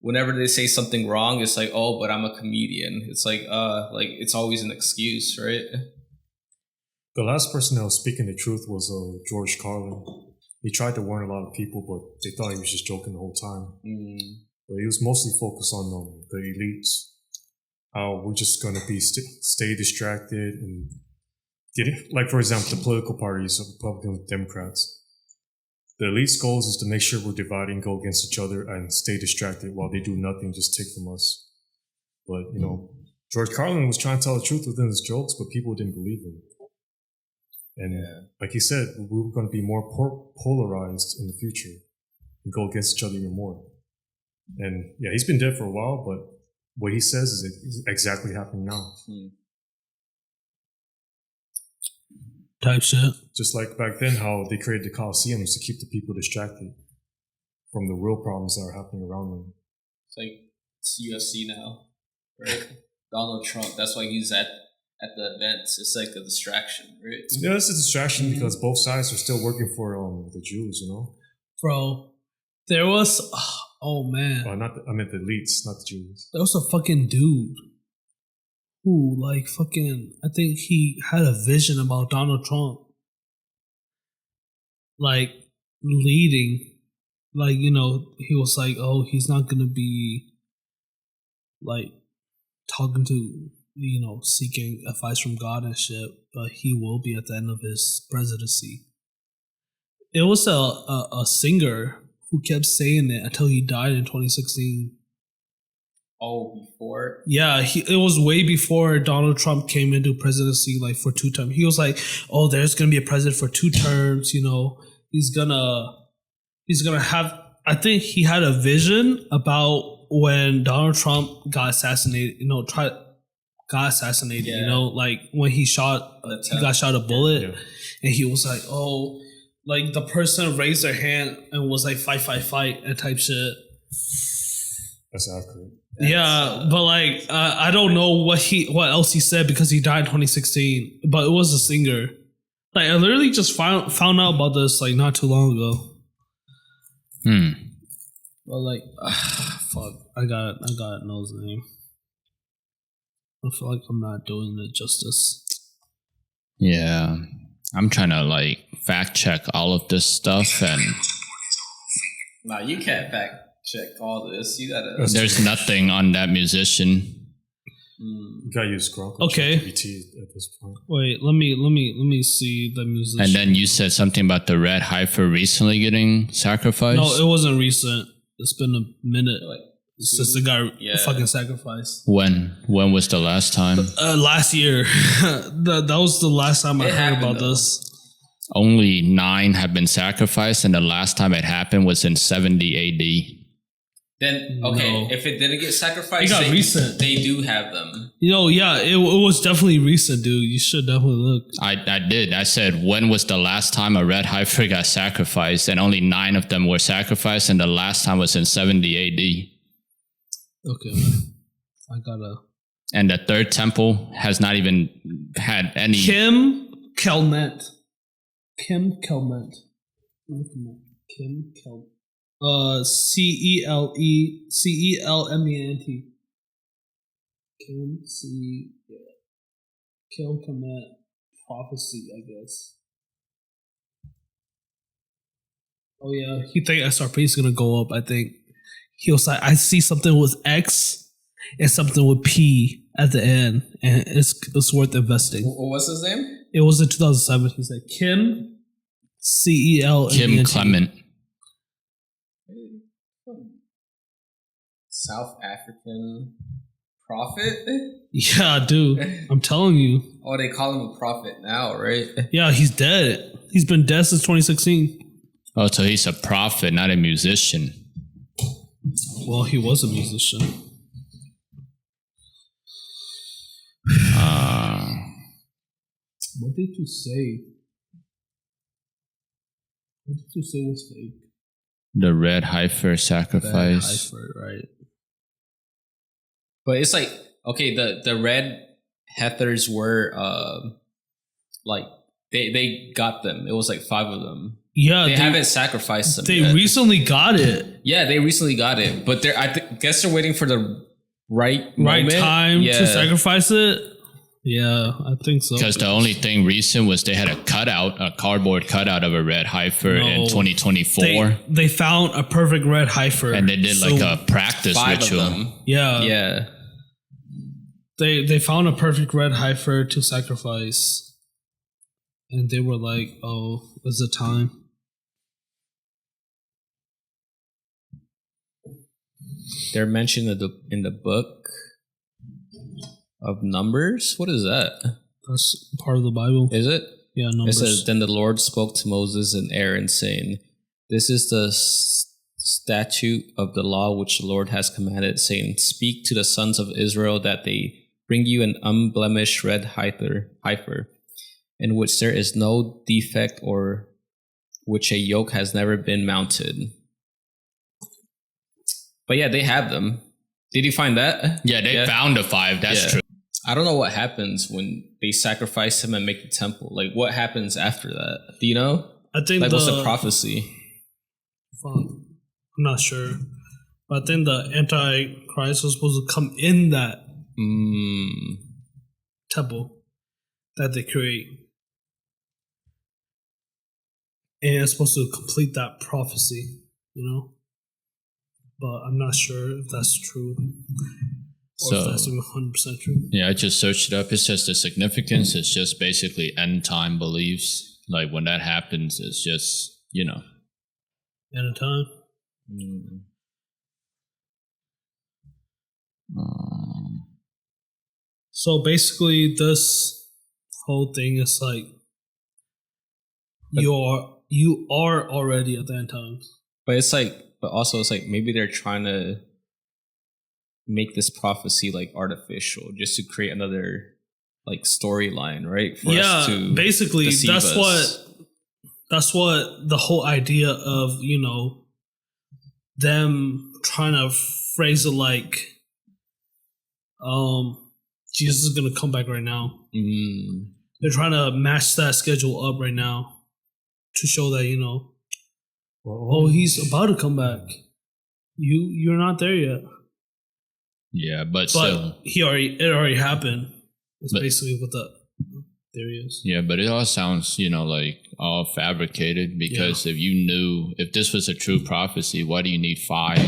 whenever they say something wrong, it's like, oh, but I'm a comedian. It's like it's always an excuse, right? The last person that was speaking the truth was George Carlin. He tried to warn a lot of people, but they thought he was just joking the whole time. But he was mostly focused on the elites. How we're just going to be stay distracted and like, for example, the political parties, Republicans, Democrats. The elite's goals is to make sure we're dividing, go against each other, and stay distracted while they do nothing, just take from us. But, George Carlin was trying to tell the truth within his jokes, but people didn't believe him. And like he said, we were going to be more polarized in the future and go against each other even more. And yeah, he's been dead for a while, but what he says is exactly happening now. Type shit. Just like back then, how they created the Coliseums to keep the people distracted from the real problems that are happening around them. It's like it's UFC now, right? Donald Trump. That's why he's at the events. It's like a distraction, right? Yeah, it's a distraction because both sides are still working for the Jews, Bro, there was oh man. I meant the elites, not the Jews. There was a fucking dude who, like, fucking, I think he had a vision about Donald Trump, like, leading, like, he was like, oh, he's not gonna be, like, talking to, seeking advice from God and shit, but he will be at the end of his presidency. It was a singer who kept saying it until he died in 2016. Oh, before? Yeah, it was way before Donald Trump came into presidency, like, for 2 terms. He was like, oh, there's going to be a president for 2 terms, he's gonna have, I think he had a vision about when Donald Trump got assassinated, like when he got shot a bullet, and he was like, oh, like, the person raised their hand and was like, fight, and type shit. That's accurate. But like, I don't know what else he said because he died in 2016. But it was a singer. Like, I literally just found out about this like not too long ago. But like, fuck, I got to know his name. I feel like I'm not doing it justice. Yeah, I'm trying to like fact check all of this stuff, and nah, you can't fact check all this. You gotta. There's nothing on that musician. You gotta use Grok. Okay. GPT at this point. Wait, let me see the musician. And then you said something about the red heifer recently getting sacrificed. No, it wasn't recent. It's been a minute since the guy fucking sacrificed. When was the last time? Last year. that was the last time I heard about this. Only 9 have been sacrificed, and the last time it happened was in 70 AD. Then if it didn't get sacrificed, it got recent. They do have them. It was definitely recent, dude. You should definitely look. I did. I said, when was the last time a red heifer got sacrificed? And only 9 of them were sacrificed, and the last time was in 70 AD. Okay, I gotta. And the third temple has not even had any. Kim Kelment. CELEMENT. Kelment prophecy, I guess. Oh yeah, he think SRP is gonna go up. I think he was like, I see something with X and something with P at the end, and it's worth investing. What's his name? It was in 2007. He said Kim CELEMENT. Kim Clement. South African prophet? Yeah, dude. I'm telling you. Oh, they call him a prophet now, right? Yeah, he's dead. He's been dead since 2016. Oh, so he's a prophet, not a musician. Well, he was a musician. What did you say? What did you say was fake? The red heifer sacrifice. Red heifer, right. But it's like, okay, the red heifers were they got them. It was like 5 of them. Yeah, they haven't sacrificed them. They yet. recently got it. Yeah, they recently got it, but guess they're waiting for the right time to sacrifice it. Yeah, I think so. Because the only thing recent was they had a cardboard cutout of a red heifer in 2024. They found a perfect red heifer, and they did like a practice 5 ritual. of them. Yeah. They found a perfect red heifer to sacrifice, and they were like, "Oh, is it time?" They're mentioned in the book of Numbers. What is that? That's part of the Bible. Is it? Yeah, Numbers. It says, "Then the Lord spoke to Moses and Aaron, saying, This is the statute of the law which the Lord has commanded, saying, Speak to the sons of Israel that they bring you an unblemished red heifer, in which there is no defect or which a yoke has never been mounted." But yeah, they have them. Did you find that? Yeah, they found the 5. That's true. I don't know what happens when they sacrifice him and make the temple. Like, what happens after that? Do you know? I think what's the prophecy? I'm not sure. But I think the Antichrist was supposed to come in that temple that they create. And it's supposed to complete that prophecy, But I'm not sure if that's true. Or if that's 100% true. Yeah, I just searched it up. It says the significance is just basically end time beliefs. Like when that happens, it's just, End of time? So basically, this whole thing is like you are already at the end times. But also it's like maybe they're trying to make this prophecy like artificial, just to create another like storyline, right? For us to basically deceive us. That's what the whole idea of them trying to phrase it like, Jesus is gonna come back right now. They're trying to match that schedule up right now to show that he's about to come back. You're not there yet. Yeah, but still, it already happened. It's basically what the theory is. Yeah, but it all sounds, like all fabricated because if this was a true prophecy, why do you need 5?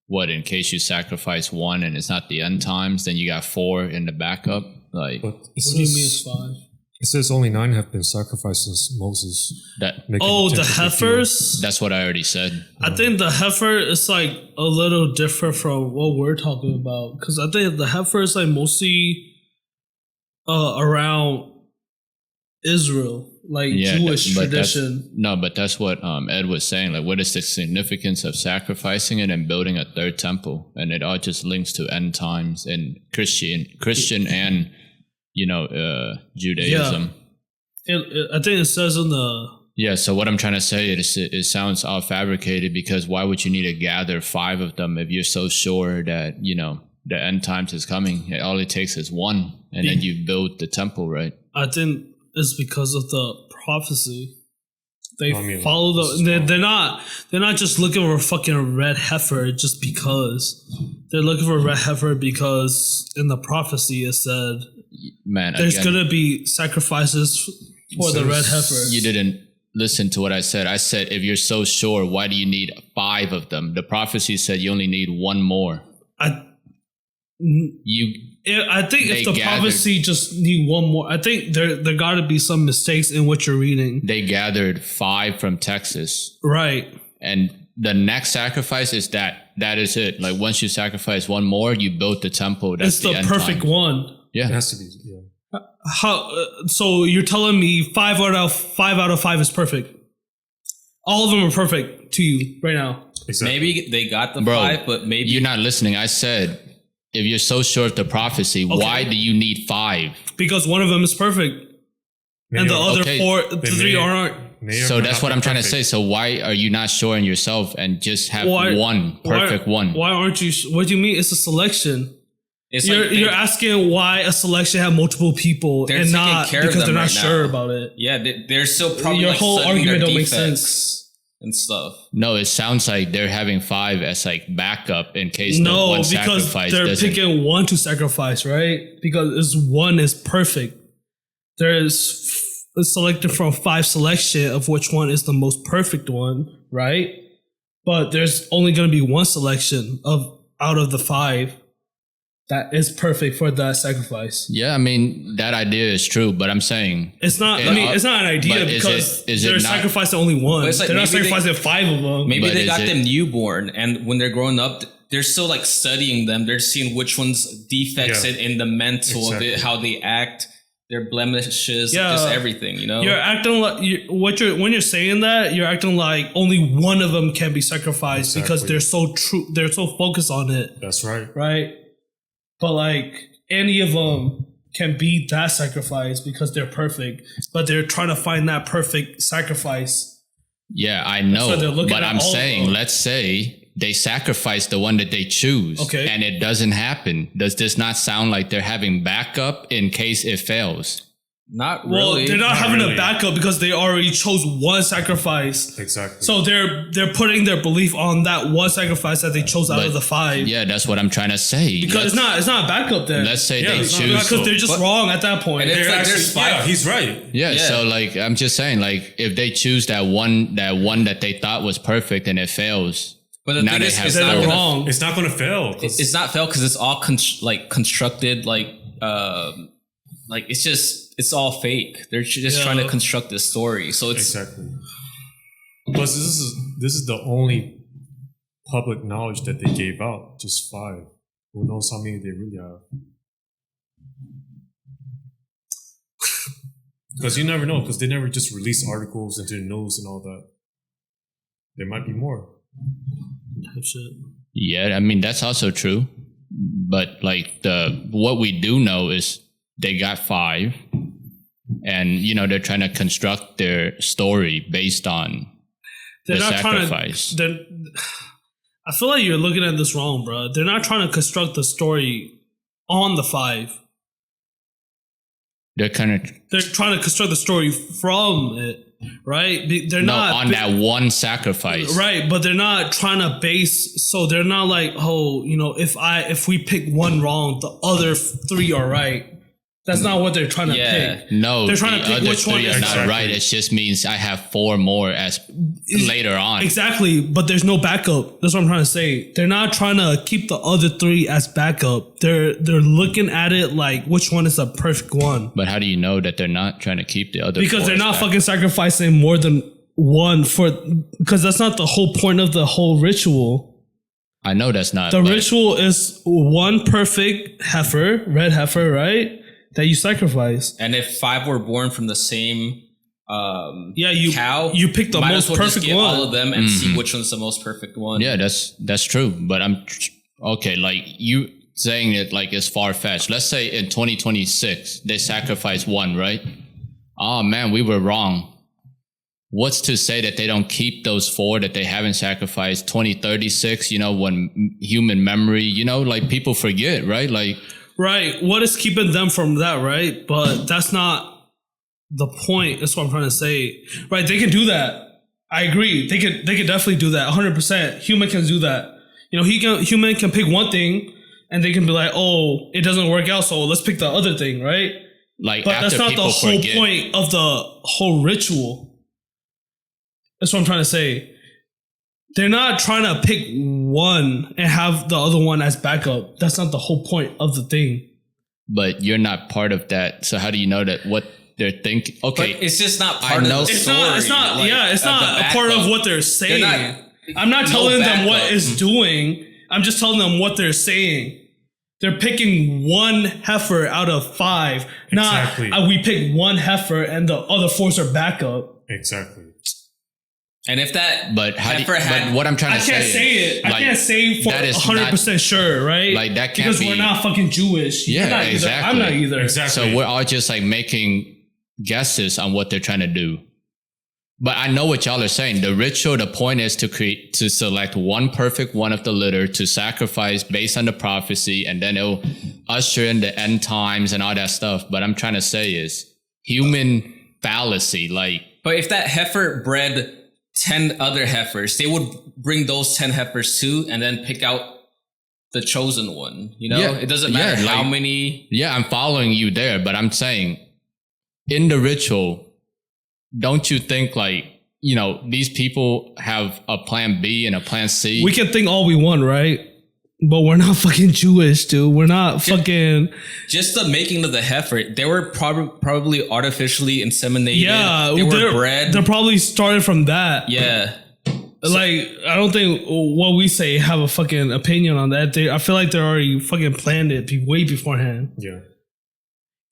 what, in case you sacrifice one and it's not the end times, then you got 4 in the backup. Like, But What do you mean it's 5? It says only 9 have been sacrificed since Moses. that. making Oh, the 10 to 15. heifers? That's what I already said. I think the heifer is like a little different from what we're talking about. Because I think the heifer is like mostly around Israel, like Jewish tradition. But that's what Ed was saying. Like, what is the significance of sacrificing it and building a third temple? And it all just links to end times and Christian and Judaism. Yeah. I think it says in the... Yeah, so what I'm trying to say is it sounds all fabricated, because why would you need to gather 5 of them if you're so sure that, the end times is coming? All it takes is 1, and then you build the temple, right? I think it's because of the prophecy. They follow the. They're not just looking for a fucking red heifer just because. They're looking for a red heifer because in the prophecy it said, man, there's gonna be sacrifices for the red heifer. You didn't listen to what I said. I said, if you're so sure, why do you need 5 of them? The prophecy said you only need 1 more. I think if the prophecy just need 1 more, I think there got to be some mistakes in what you're reading. They gathered 5 from Texas, right? And the next sacrifice is that is it. Like, once you sacrifice 1 more, you build the temple. That's it's the perfect one. Yeah, It has to be. Yeah. How? So you're telling me 5 out of 5 is perfect? All of them are perfect to you right now. Exactly. Maybe they got the 5, but maybe you're not listening. I said, if you're so sure of the prophecy, why do you need 5? Because one of them is perfect, and the other 3 aren't. So that's what I'm trying to say. So why are you not sure in yourself and just have one perfect one? Why aren't you? What do you mean? It's a selection. You're asking why a selection have multiple people and not because they're not sure about it. Yeah, they're still probably your whole argument don't make sense and stuff. No, it sounds like they're having 5 as like backup in case the one sacrifice they're picking 1 to sacrifice, right? Because 1 is perfect. There is selected from 5 selection of which one is the most perfect one, right? But there's only going to be 1 selection out of the 5 that is perfect for that sacrifice. Yeah, I mean, that idea is true, but I'm saying it's not. It's not an idea because they're sacrificing only 1. Like they're not sacrificing 5 of them. Maybe they got them newborn, and when they're growing up, they're still like studying them. They're seeing which one's defects in the mental of it, how they act, their blemishes, just everything. You're acting like when you're saying that, you're acting like only 1 of them can be sacrificed because they're so true. They're so focused on it. That's right. Right. But like any of them can be that sacrifice because they're perfect, but they're trying to find that perfect sacrifice. Yeah, I know. But I'm saying, let's say they sacrifice the one that they choose, and it doesn't happen. Does this not sound like they're having backup in case it fails? Not really. Well, they're not having a backup because they already chose 1 sacrifice. Exactly. So they're putting their belief on that 1 sacrifice that they chose out of the 5. Yeah, that's what I'm trying to say. Because it's not a backup then. Let's say they choose. Because they're just wrong at that point. And it's he's right. Yeah, so like I'm just saying, like if they choose that one that they thought was perfect and it fails. But the thing is, it's not wrong. It's not going to fail. It's not fail because it's all constructed it's all fake. They're just trying to construct this story. So it's exactly. Plus, this is the only public knowledge that they gave out. Just 5. Who knows how many they really have? Because you never know. Because they never just release articles into the news and all that. There might be more. Yeah, I mean that's also true. But like what we do know is they got 5. And, they're trying to construct their story based on the sacrifice. I feel like you're looking at this wrong, bro. They're not trying to construct the story on the 5. They're trying to construct the story from it, right? They're not on that 1 sacrifice, right? But they're not trying to base. So they're not like, if we pick 1 wrong, the other 3 are right. That's not what they're trying to Yeah. pick. No, They're trying to the pick other which one three is are not exactly. right. It just means I have 4 more as later on. Exactly, but there's no backup. That's what I'm trying to say. They're not trying to keep the other 3 as backup. They're looking at it like which one is the perfect one. But how do you know that they're not trying to keep the other? Because 4 they're as not back? fucking sacrificing more than one because that's not the whole point of the whole ritual. I know that's not. The but ritual is one perfect heifer, red heifer, right? That you sacrifice. And if 5 were born from the same cow, you pick the might most as well just perfect get one. all of them and see which one's the most perfect one. Yeah, that's true. But okay. Like you saying it like it's far fetched. Let's say in 2026 they sacrifice 1, right? Oh man, we were wrong. What's to say that they don't keep those 4 that they haven't sacrificed 2036, when human memory, like people forget, right? Like, Right. What is keeping them from that, right? But that's not the point. That's what I'm trying to say. Right. They can do that. I agree. They can definitely do that. 100%. Human can do that. Human can pick one thing and they can be like, oh, it doesn't work out. So let's pick the other thing. Right. like But after that's not the people whole forget, point of the whole ritual. That's what I'm trying to say. They're not trying to pick one and have the other one as backup. That's not the whole point of the thing. but you're not part of that. So how do you know that what they're thinking? Okay, But it's just not I part know- of the It's story. not. It's not. like, Yeah, it's of not the a part of backup. what they're saying. I'm not no telling them what backup. it's doing. I'm just telling them what they're saying. They're picking one heifer out of 5. Exactly. Not we pick one heifer and the other 4s are backup. Exactly. And if that but how do you, heifer had, but what I'm trying I to can't say say is, it. I like, can't say for that is 100% sure, right? like, that can't because be- we're not fucking Jewish. Yeah, You're not exactly. Either. I'm not either. Exactly. So we're all just like making guesses on what they're trying to do. But I know what y'all are saying. The ritual, the point is to select one perfect one of the litter to sacrifice based on the prophecy, and then it'll usher in the end times and all that stuff. But I'm trying to say is human fallacy. Like, but if that heifer bred 10 other heifers, they would bring those 10 heifers too, and then pick out the chosen one. Yeah, It doesn't matter yeah, how like- many. yeah, I'm following you there, but I'm saying in the ritual, don't you think like, these people have a plan B and a plan C? We can think all we want, right? But we're not fucking Jewish, dude. We're not fucking. Just the making of the heifer, they were probably artificially inseminated. Yeah, they were they're bred. They're probably started from that. Yeah. Like, I don't think what we say have a fucking opinion on that. I feel like they're already fucking planned it way beforehand. Yeah.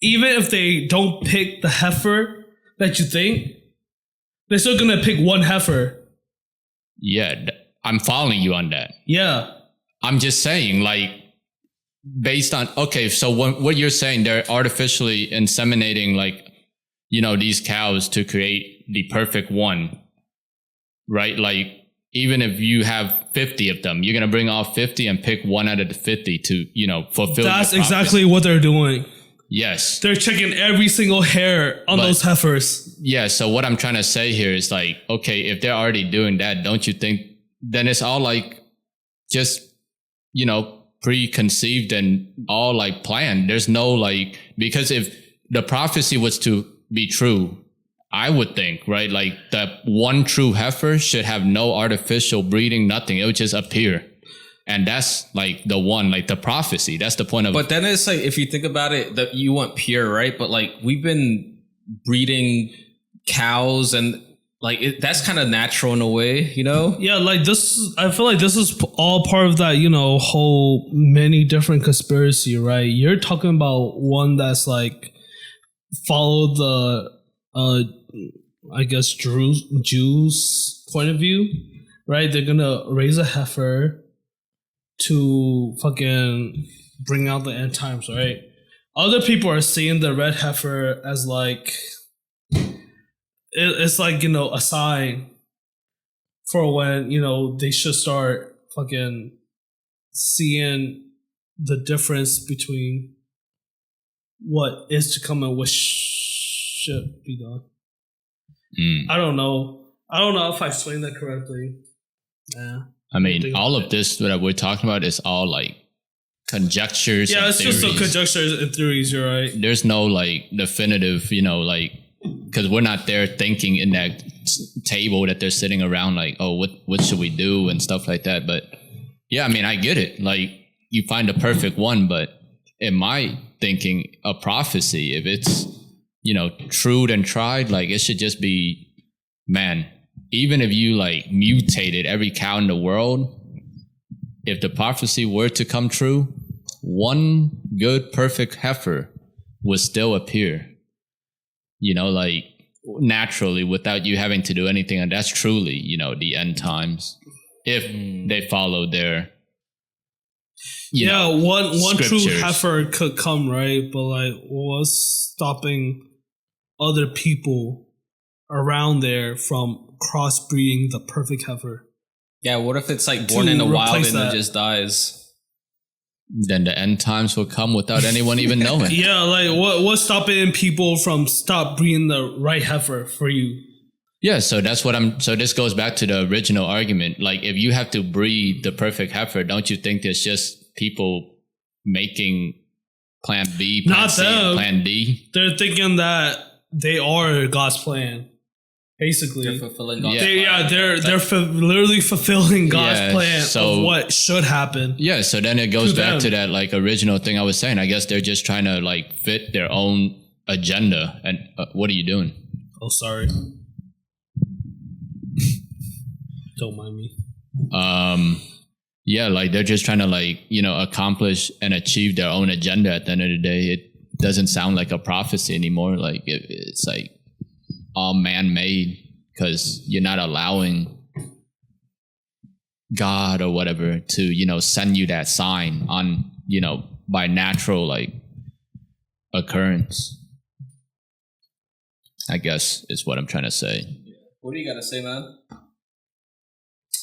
Even if they don't pick the heifer that you think, they're still gonna pick one heifer. Yeah, I'm following you on that. Yeah. I'm just saying, like, based on, okay, so what you're saying, they're artificially inseminating, like, these cows to create the perfect one, right? Like, even if you have 50 of them, you're going to bring all 50 and pick one out of the 50 to, fulfill. That's the prophecy. exactly what they're doing. Yes. They're checking every single hair on those heifers. Yeah. So what I'm trying to say here is like, okay, if they're already doing that, don't you think then it's all like just, preconceived and all like planned? There's no like, because if the prophecy was to be true, I would think, right? Like the one true heifer should have no artificial breeding, nothing. It would just appear. And that's like the one, like the prophecy. That's the point of. But then it's like, if you think about it, that you want pure, right? But like we've been breeding cows and like that's kind of natural in a way, Yeah, like this, I feel like this is all part of that, whole many different conspiracy, right? You're talking about one that's like follow the, I guess, Jews point of view, right? They're gonna raise a heifer to fucking bring out the end times, right? Other people are seeing the red heifer as like, it's like, a sign for when, they should start fucking seeing the difference between what is to come and what should be done. I don't know. I don't know if I explained that correctly. Yeah. I mean, all of this that we're talking about is all like conjectures. Yeah, and it's just theories. a conjectures and theories. You're right. There's no like definitive, because we're not there thinking in that table that they're sitting around like, oh, what should we do and stuff like that. But yeah, I mean, I get it. Like you find the perfect one, but in my thinking, a prophecy, if it's, true and tried, like it should just be, man, even if you like mutated every cow in the world, if the prophecy were to come true, one good, perfect heifer would still appear, like naturally without you having to do anything. And that's truly, the end times. If they follow their, one true scriptures. heifer could come, right? But like, what's stopping other people around there from crossbreeding the perfect heifer? Yeah, what if it's like born in the wild and it just dies? Then the end times will come without anyone even knowing. Yeah, like what's stopping people from stop breeding the right heifer for you? Yeah, so so this goes back to the original argument. Like if you have to breed the perfect heifer, don't you think there's just people making plan B, plan Not C, them. and plan D? They're thinking that they are God's plan. Basically, They're fulfilling God's plan. they're literally fulfilling God's plan so- of what should happen. Yeah, so then it goes To back them. to that like original thing I was saying. I guess they're just trying to like fit their own agenda. And what are you doing? Oh, sorry. Don't mind me. Yeah, like they're just trying to like, accomplish and achieve their own agenda at the end of the day. It doesn't sound like a prophecy anymore. Like it's like all man-made because you're not allowing God or whatever to, send you that sign on, by natural like occurrence. I guess is what I'm trying to say. What do you got to say, man?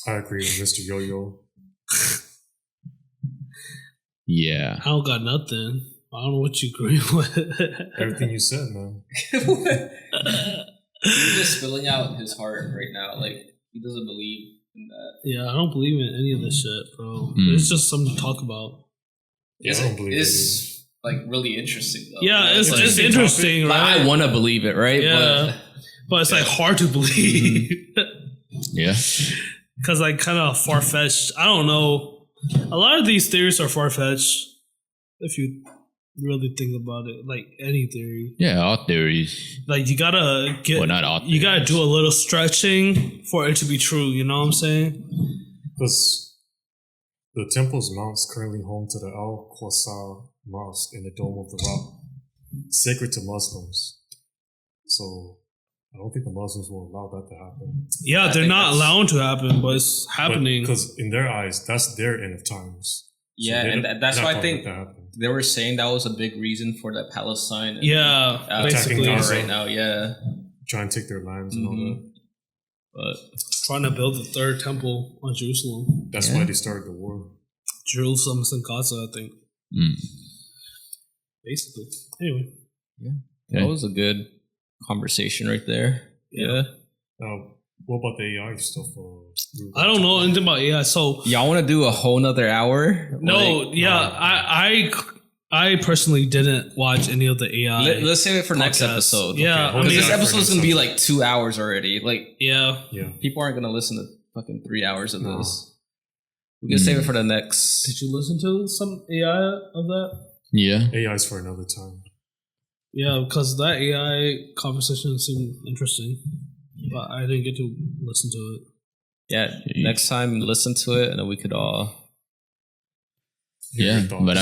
I agree with Mr. Yo-Yo. Yeah. I don't got nothing. I don't know what you agree with. Everything you said, man. He's just spilling out his heart right now. Like, he doesn't believe in that. Yeah, I don't believe in any of this shit, bro. Mm. It's just something to talk about. Yeah, I don't believe It's like really interesting, though. Yeah, it's like, just interesting, like, right? I want to believe it, right? Yeah. But it's like hard to believe. Yeah. Because like kind of far-fetched. I don't know. A lot of these theories are far-fetched. If you really think about it. Like any theory. Yeah, all theories. Like you gotta get... Well, not all you gotta theories. do a little stretching for it to be true. You know what I'm saying? Because the Temple's Mount is currently home to the Al-Qasr Mosque in the Dome of the Rock, sacred to Muslims. So I don't think the Muslims will allow that to happen. Yeah, they're think not that's- allowed to happen, but it's happening. Because in their eyes, that's their end of times. Yeah, they and don't- that's they're why not I gonna think let that happen. they were saying that was a big reason for the Palestine. And, Yeah, basically. Attacking Gaza Gaza. right now, yeah. Try and take their lands and all that. But Trying to build the third temple on Jerusalem. That's why they started the war. Jerusalem's in Gaza, I think. Mm. Basically. Anyway. that was a good conversation right there. Yeah. What about the AI stuff? I don't know anything about AI. So Y'all want to do a whole nother hour? no, Like, I personally didn't watch any of the AI. let's save it for next podcasts. episode. Yeah, Okay, I Because mean, this Yeah, episode's for gonna be next like 2 hours already. Like yeah. Yeah. people aren't gonna listen to fucking 3 hours of No. this. We can save it for the next. Did you listen to some AI of that? Yeah. AI's for another time. Yeah, because that AI conversation seemed interesting, but I didn't get to listen to it. Yeah, next time listen to it and then we could all. Hear Yeah. your thoughts. But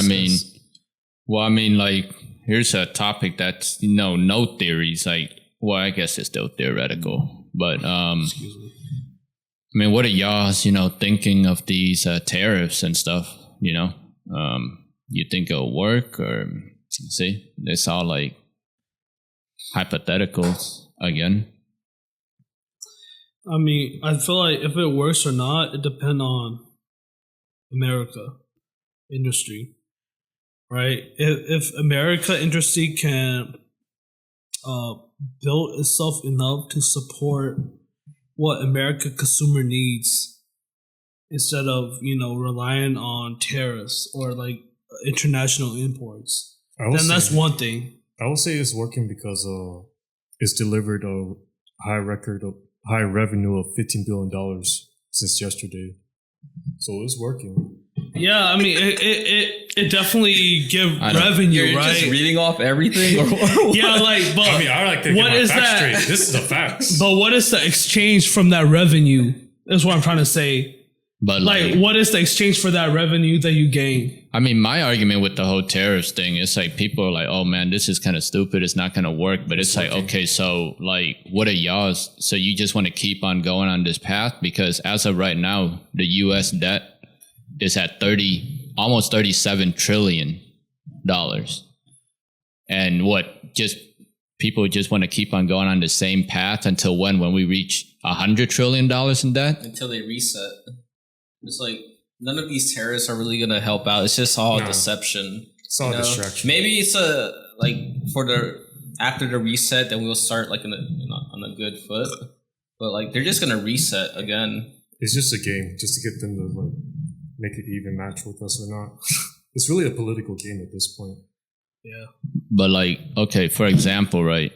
I mean, like, here's a topic that's, no theories. Like, well, I guess it's still theoretical. But, Excuse me. I mean, what are y'all's, thinking of these tariffs and stuff, You think it'll work or, see, it's all like hypotheticals again. I mean, I feel like if it works or not, it depends on America industry, right? If America industry can build itself enough to support what American consumer needs instead of relying on tariffs or like international imports. I would Then that's say- one thing. I would say it's working because it's delivered a high revenue of $15 billion since yesterday. So it's working. Yeah, I mean, it definitely give I don't- revenue, you're right? just reading off everything, or what? Yeah, like, but I mean, I like to get what my is facts that? straight. This is the facts. But what is the exchange from that revenue? Is what I'm trying to say. But Like, what is the exchange for that revenue that you gain? I mean, my argument with the whole tariffs thing is like people are like, "Oh man, this is kind of stupid. It's not going to work." But it's like, okay, so like, what are y'all's? So you just want to keep on going on this path because as of right now, the U.S. debt is at almost $37 trillion, and people just want to keep on going on the same path until when we reach $100 trillion in debt. Until they reset. It's like none of these tariffs are really gonna help out. It's just all deception. It's all you know? distraction. Maybe it's after the reset, then we'll start like on a good foot. But like they're just gonna reset again. It's just a game, just to get them to like make it even match with us or not. It's really a political game at this point. Yeah. But like, okay, for example, right?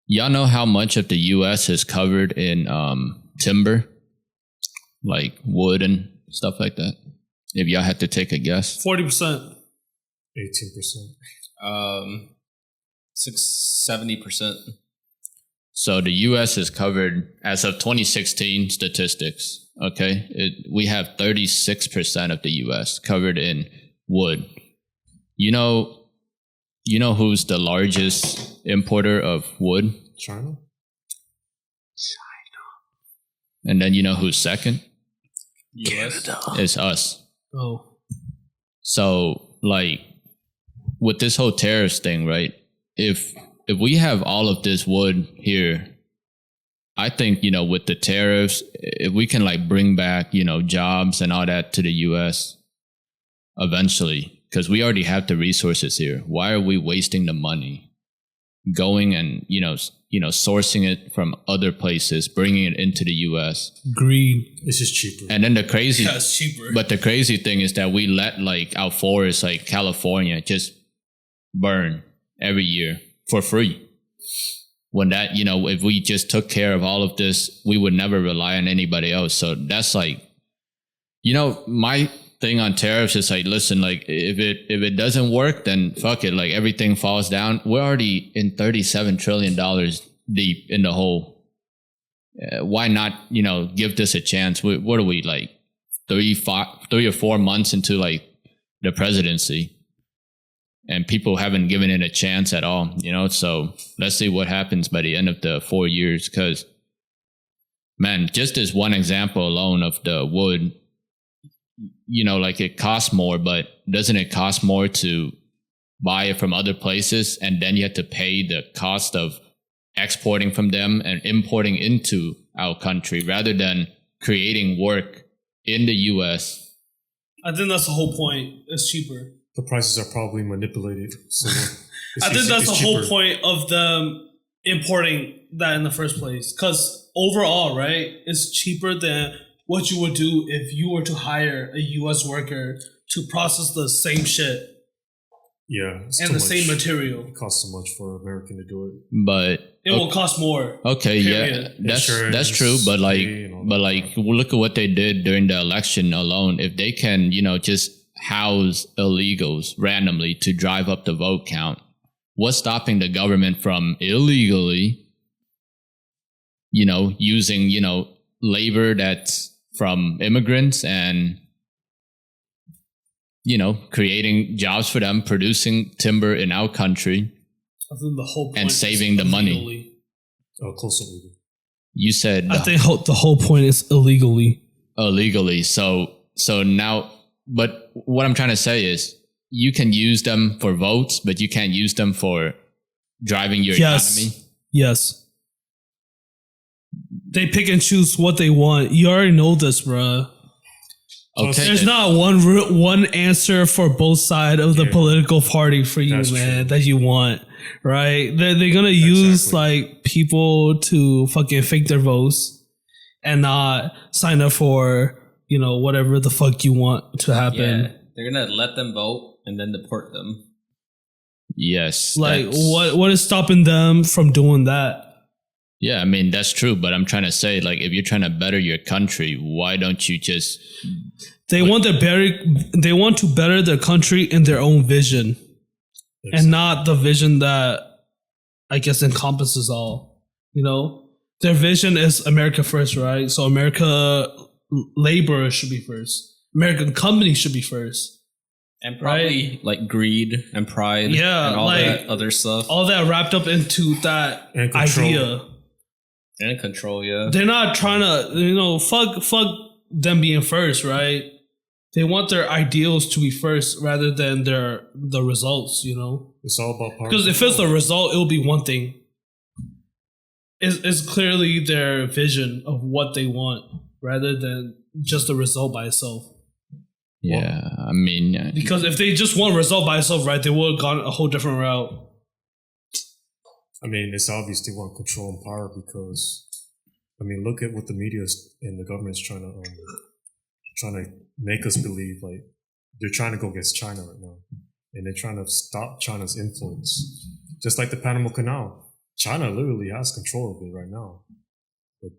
Y'all know how much of the U.S. is covered in timber, like wood and stuff like that. If y'all had to take a guess, 40%. 18%. 70%. so the U.S. is covered as of 2016 statistics. Okay, we have 36% of the U.S. covered in wood. You know who's the largest importer of wood? China? And then you know who's second? US. It's us. Oh. So, like, with this whole tariffs thing, right? If we have all of this wood here, I think, with the tariffs, if we can, like, bring back, jobs and all that to the U.S. eventually, because we already have the resources here. Why are we wasting the money going and, sourcing it from other places, bringing it into the U.S.? Greed. It's just cheaper. And then the crazy... Yeah, it's cheaper. But the crazy thing is that we let like our forests, like California, just burn every year for free. When that, if we just took care of all of this, we would never rely on anybody else. So that's like, my thing on tariffs is like, listen, like if it doesn't work, then fuck it. Like everything falls down. We're already in $37 trillion deep in the hole. Why not, give this a chance? What are we like 3 or 4 months into like the presidency, and people haven't given it a chance at all, so let's see what happens by the end of the 4 years. Cause man, just as one example alone of the wood, like it costs more, but doesn't it cost more to buy it from other places? And then you have to pay the cost of exporting from them and importing into our country rather than creating work in the U.S. I think that's the whole point. It's cheaper. The prices are probably manipulated. So I think that's the whole point of them importing that in the first place. Because overall, right, it's cheaper than what you would do if you were to hire a U.S. worker to process the same shit. Yeah. And the same material. It costs so much for an American to do it. But it will cost more. Okay, period. yeah, that's true. But look at what they did during the election alone. If they can, just house illegals randomly to drive up the vote count, what's stopping the government from illegally, using, labor that's from immigrants and, creating jobs for them, producing timber in our country, I think the whole point and saving the money. Illegally. Oh, close to legal. You said I think the whole point is illegally. illegally. So now, but what I'm trying to say is you can use them for votes, but you can't use them for driving your economy. Yes. They pick and choose what they want. You already know this, bruh. Okay. There's not one answer for both sides of the political party for you, That's man, true. that you want, right? They're gonna use like people to fucking fake their votes and not sign up for, whatever the fuck you want to happen. Yeah, They're gonna let them vote and then deport them. Yes. Like, what is stopping them from doing that? Yeah, I mean, that's true. But I'm trying to say, like, if you're trying to better your country, why don't you just... They want to better their country in their own vision. And not the vision that, I guess, encompasses all. You know? Their vision is America first, right? So America labor should be first. American companies should be first. And probably like greed and pride, and all like, that other stuff. All that wrapped up into that idea. And control, yeah. They're not trying to, fuck them being first, right? They want their ideals to be first rather than the results, It's all about power. Because if it's the result, it'll be one thing. It's clearly their vision of what they want rather than just the result by itself. Yeah, I mean... because if they just want result by itself, right, they would have gone a whole different route. I mean, it's obvious they want control and power because, I mean, look at what the media and the government's trying to make us believe. Like, they're trying to go against China right now. And they're trying to stop China's influence. Just like the Panama Canal. China literally has control of it right now. But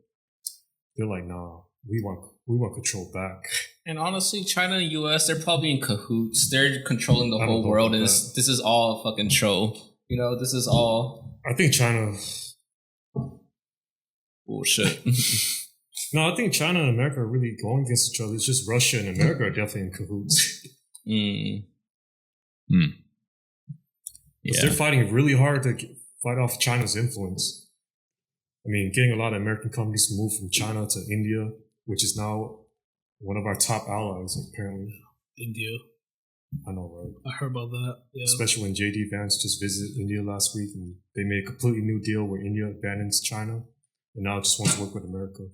they're like, nah, we want control back. And honestly, China and US, they're probably in cahoots. They're controlling the whole world. And this is all a fucking show. This is all... I think China... bullshit. No, I think China and America are really going against each other. It's just Russia and America are definitely in cahoots. Yeah. They're fighting really hard to fight off China's influence. I mean, getting a lot of American companies to move from China to India, which is now one of our top allies, apparently. India. I know, right? I heard about that. Yeah. Especially when J.D. Vance just visited India last week, and they made a completely new deal where India abandons China, and now it just wants to work with America.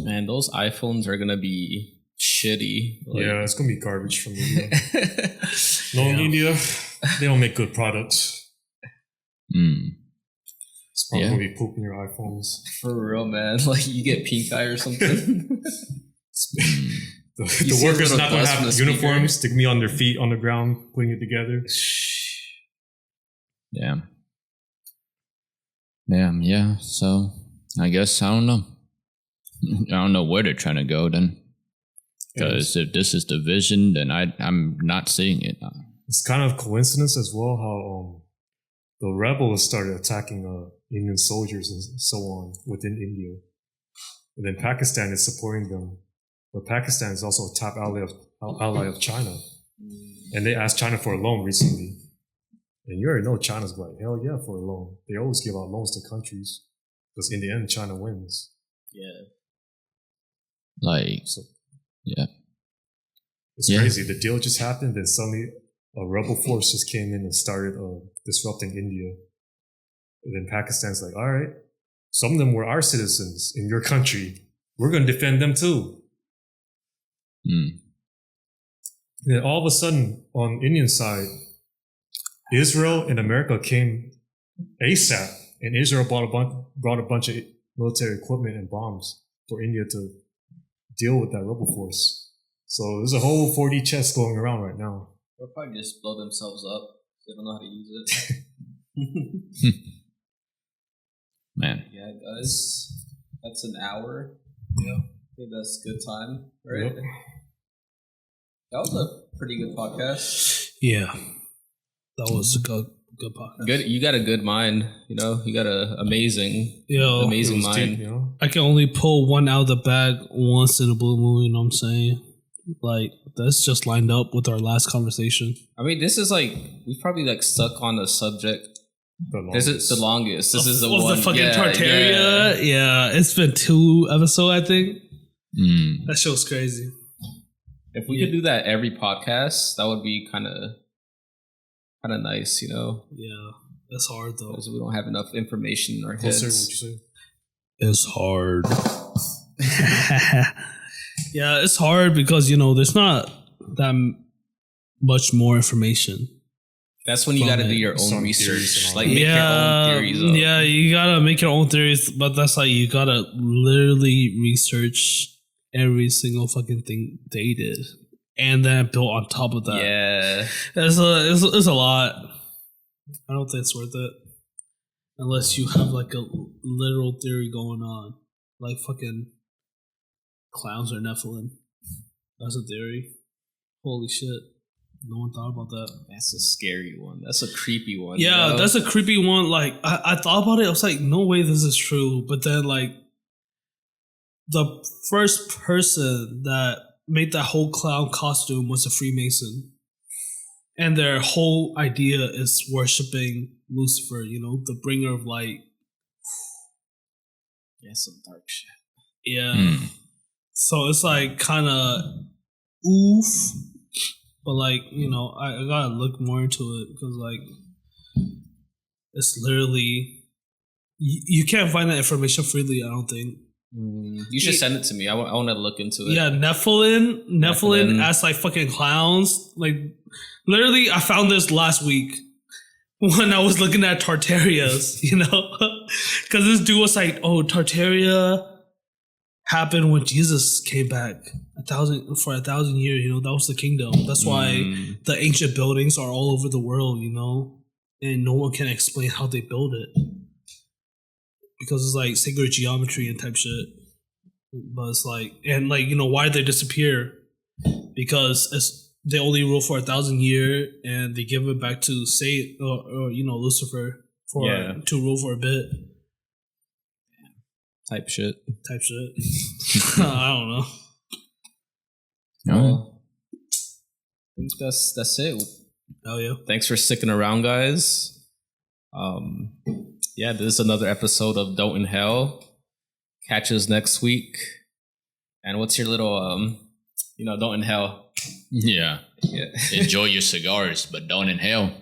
Man, those iPhones are gonna be shitty. Yeah, it's gonna be garbage from India. Knowing India, they don't make good products. It's probably gonna be poop in your iPhones. For real, man. Like you get pink eye or something. The workers are not gonna have uniforms. They're gonna be on their feet on the ground, putting it together. Damn. Yeah. So I guess I don't know. I don't know where they're trying to go then. Because if this is the vision, then I'm not seeing it. It's kind of coincidence as well how the rebels started attacking Indian soldiers and so on within India. And then Pakistan is supporting them. But Pakistan is also a top ally of China. And they asked China for a loan recently. And you already know China's like, hell yeah, for a loan. They always give out loans to countries. Because in the end, China wins. Yeah. It's crazy. The deal just happened, then suddenly a rebel force just came in and started disrupting India. And then Pakistan's like, all right, some of them were our citizens in your country. We're going to defend them too. And then all of a sudden, on Indian side, Israel and America came ASAP, and Israel brought a bunch of military equipment and bombs for India to deal with that rebel force. So there's a whole 4D chess going around right now. They'll probably just blow themselves up. They don't know how to use it. Man. Yeah, guys. That's an hour. Yeah. I think that's a good time, right? Yep. That was a pretty good podcast. Yeah. That was a good podcast. Good. You got a good mind. You got a amazing mind. Deep, I can only pull one out of the bag once in a blue moon. You know what I'm saying? Like that's just lined up with our last conversation. I mean, this is like we've probably like stuck on the subject. This is the longest. This is the one. The fucking Tartaria. Yeah, it's been 2 episodes, I think. That show's crazy. If we could do that every podcast, that would be kind of nice, Yeah, that's hard though. Because we don't have enough information in our heads. Closer, would you say? It's hard. Yeah, it's hard because there's not that much more information. That's when you got to do your own research, like make your own theories. Yeah, you gotta make your own theories, but that's like you gotta literally research every single fucking thing they did. and then built on top of that. Yeah. It's a lot. I don't think it's worth it. Unless you have like a literal theory going on. Like fucking clowns are Nephilim. That's a theory. Holy shit. No one thought about that. That's a scary one. That's a creepy one. Yeah, you know? that's a creepy one. Like, I thought about it. I was like, no way this is true. But then, like, the first person that made that whole clown costume was a Freemason. And their whole idea is worshipping Lucifer, you know, the bringer of light. Yeah, some dark shit. Yeah. So it's like kind of oof. But like, you know, I gotta look more into it because like it's literally you can't find that information freely, I don't think. You should send it to me. I want to look into it. Yeah, Nephilim as like fucking clowns. Like literally I found this last week when I was looking at Tartarias, you know? Because this dude was like, oh, Tartaria happened when Jesus came back for 1,000 years, you know, that was the kingdom. That's why the ancient buildings are all over the world, you know, and no one can explain how they built it because it's like sacred geometry and type shit. But it's like, and like, you know, why did they disappear? Because they only rule for 1,000 years and they give it back to Satan or you know, Lucifer to rule for a bit. Type shit. I don't know. Well, I think that's it. Oh yeah. Thanks for sticking around, guys. Yeah, this is another episode of Don't in Hell. Catch us next week. And what's your little Don't in Hell? Yeah. Yeah. Enjoy your cigars, but don't inhale.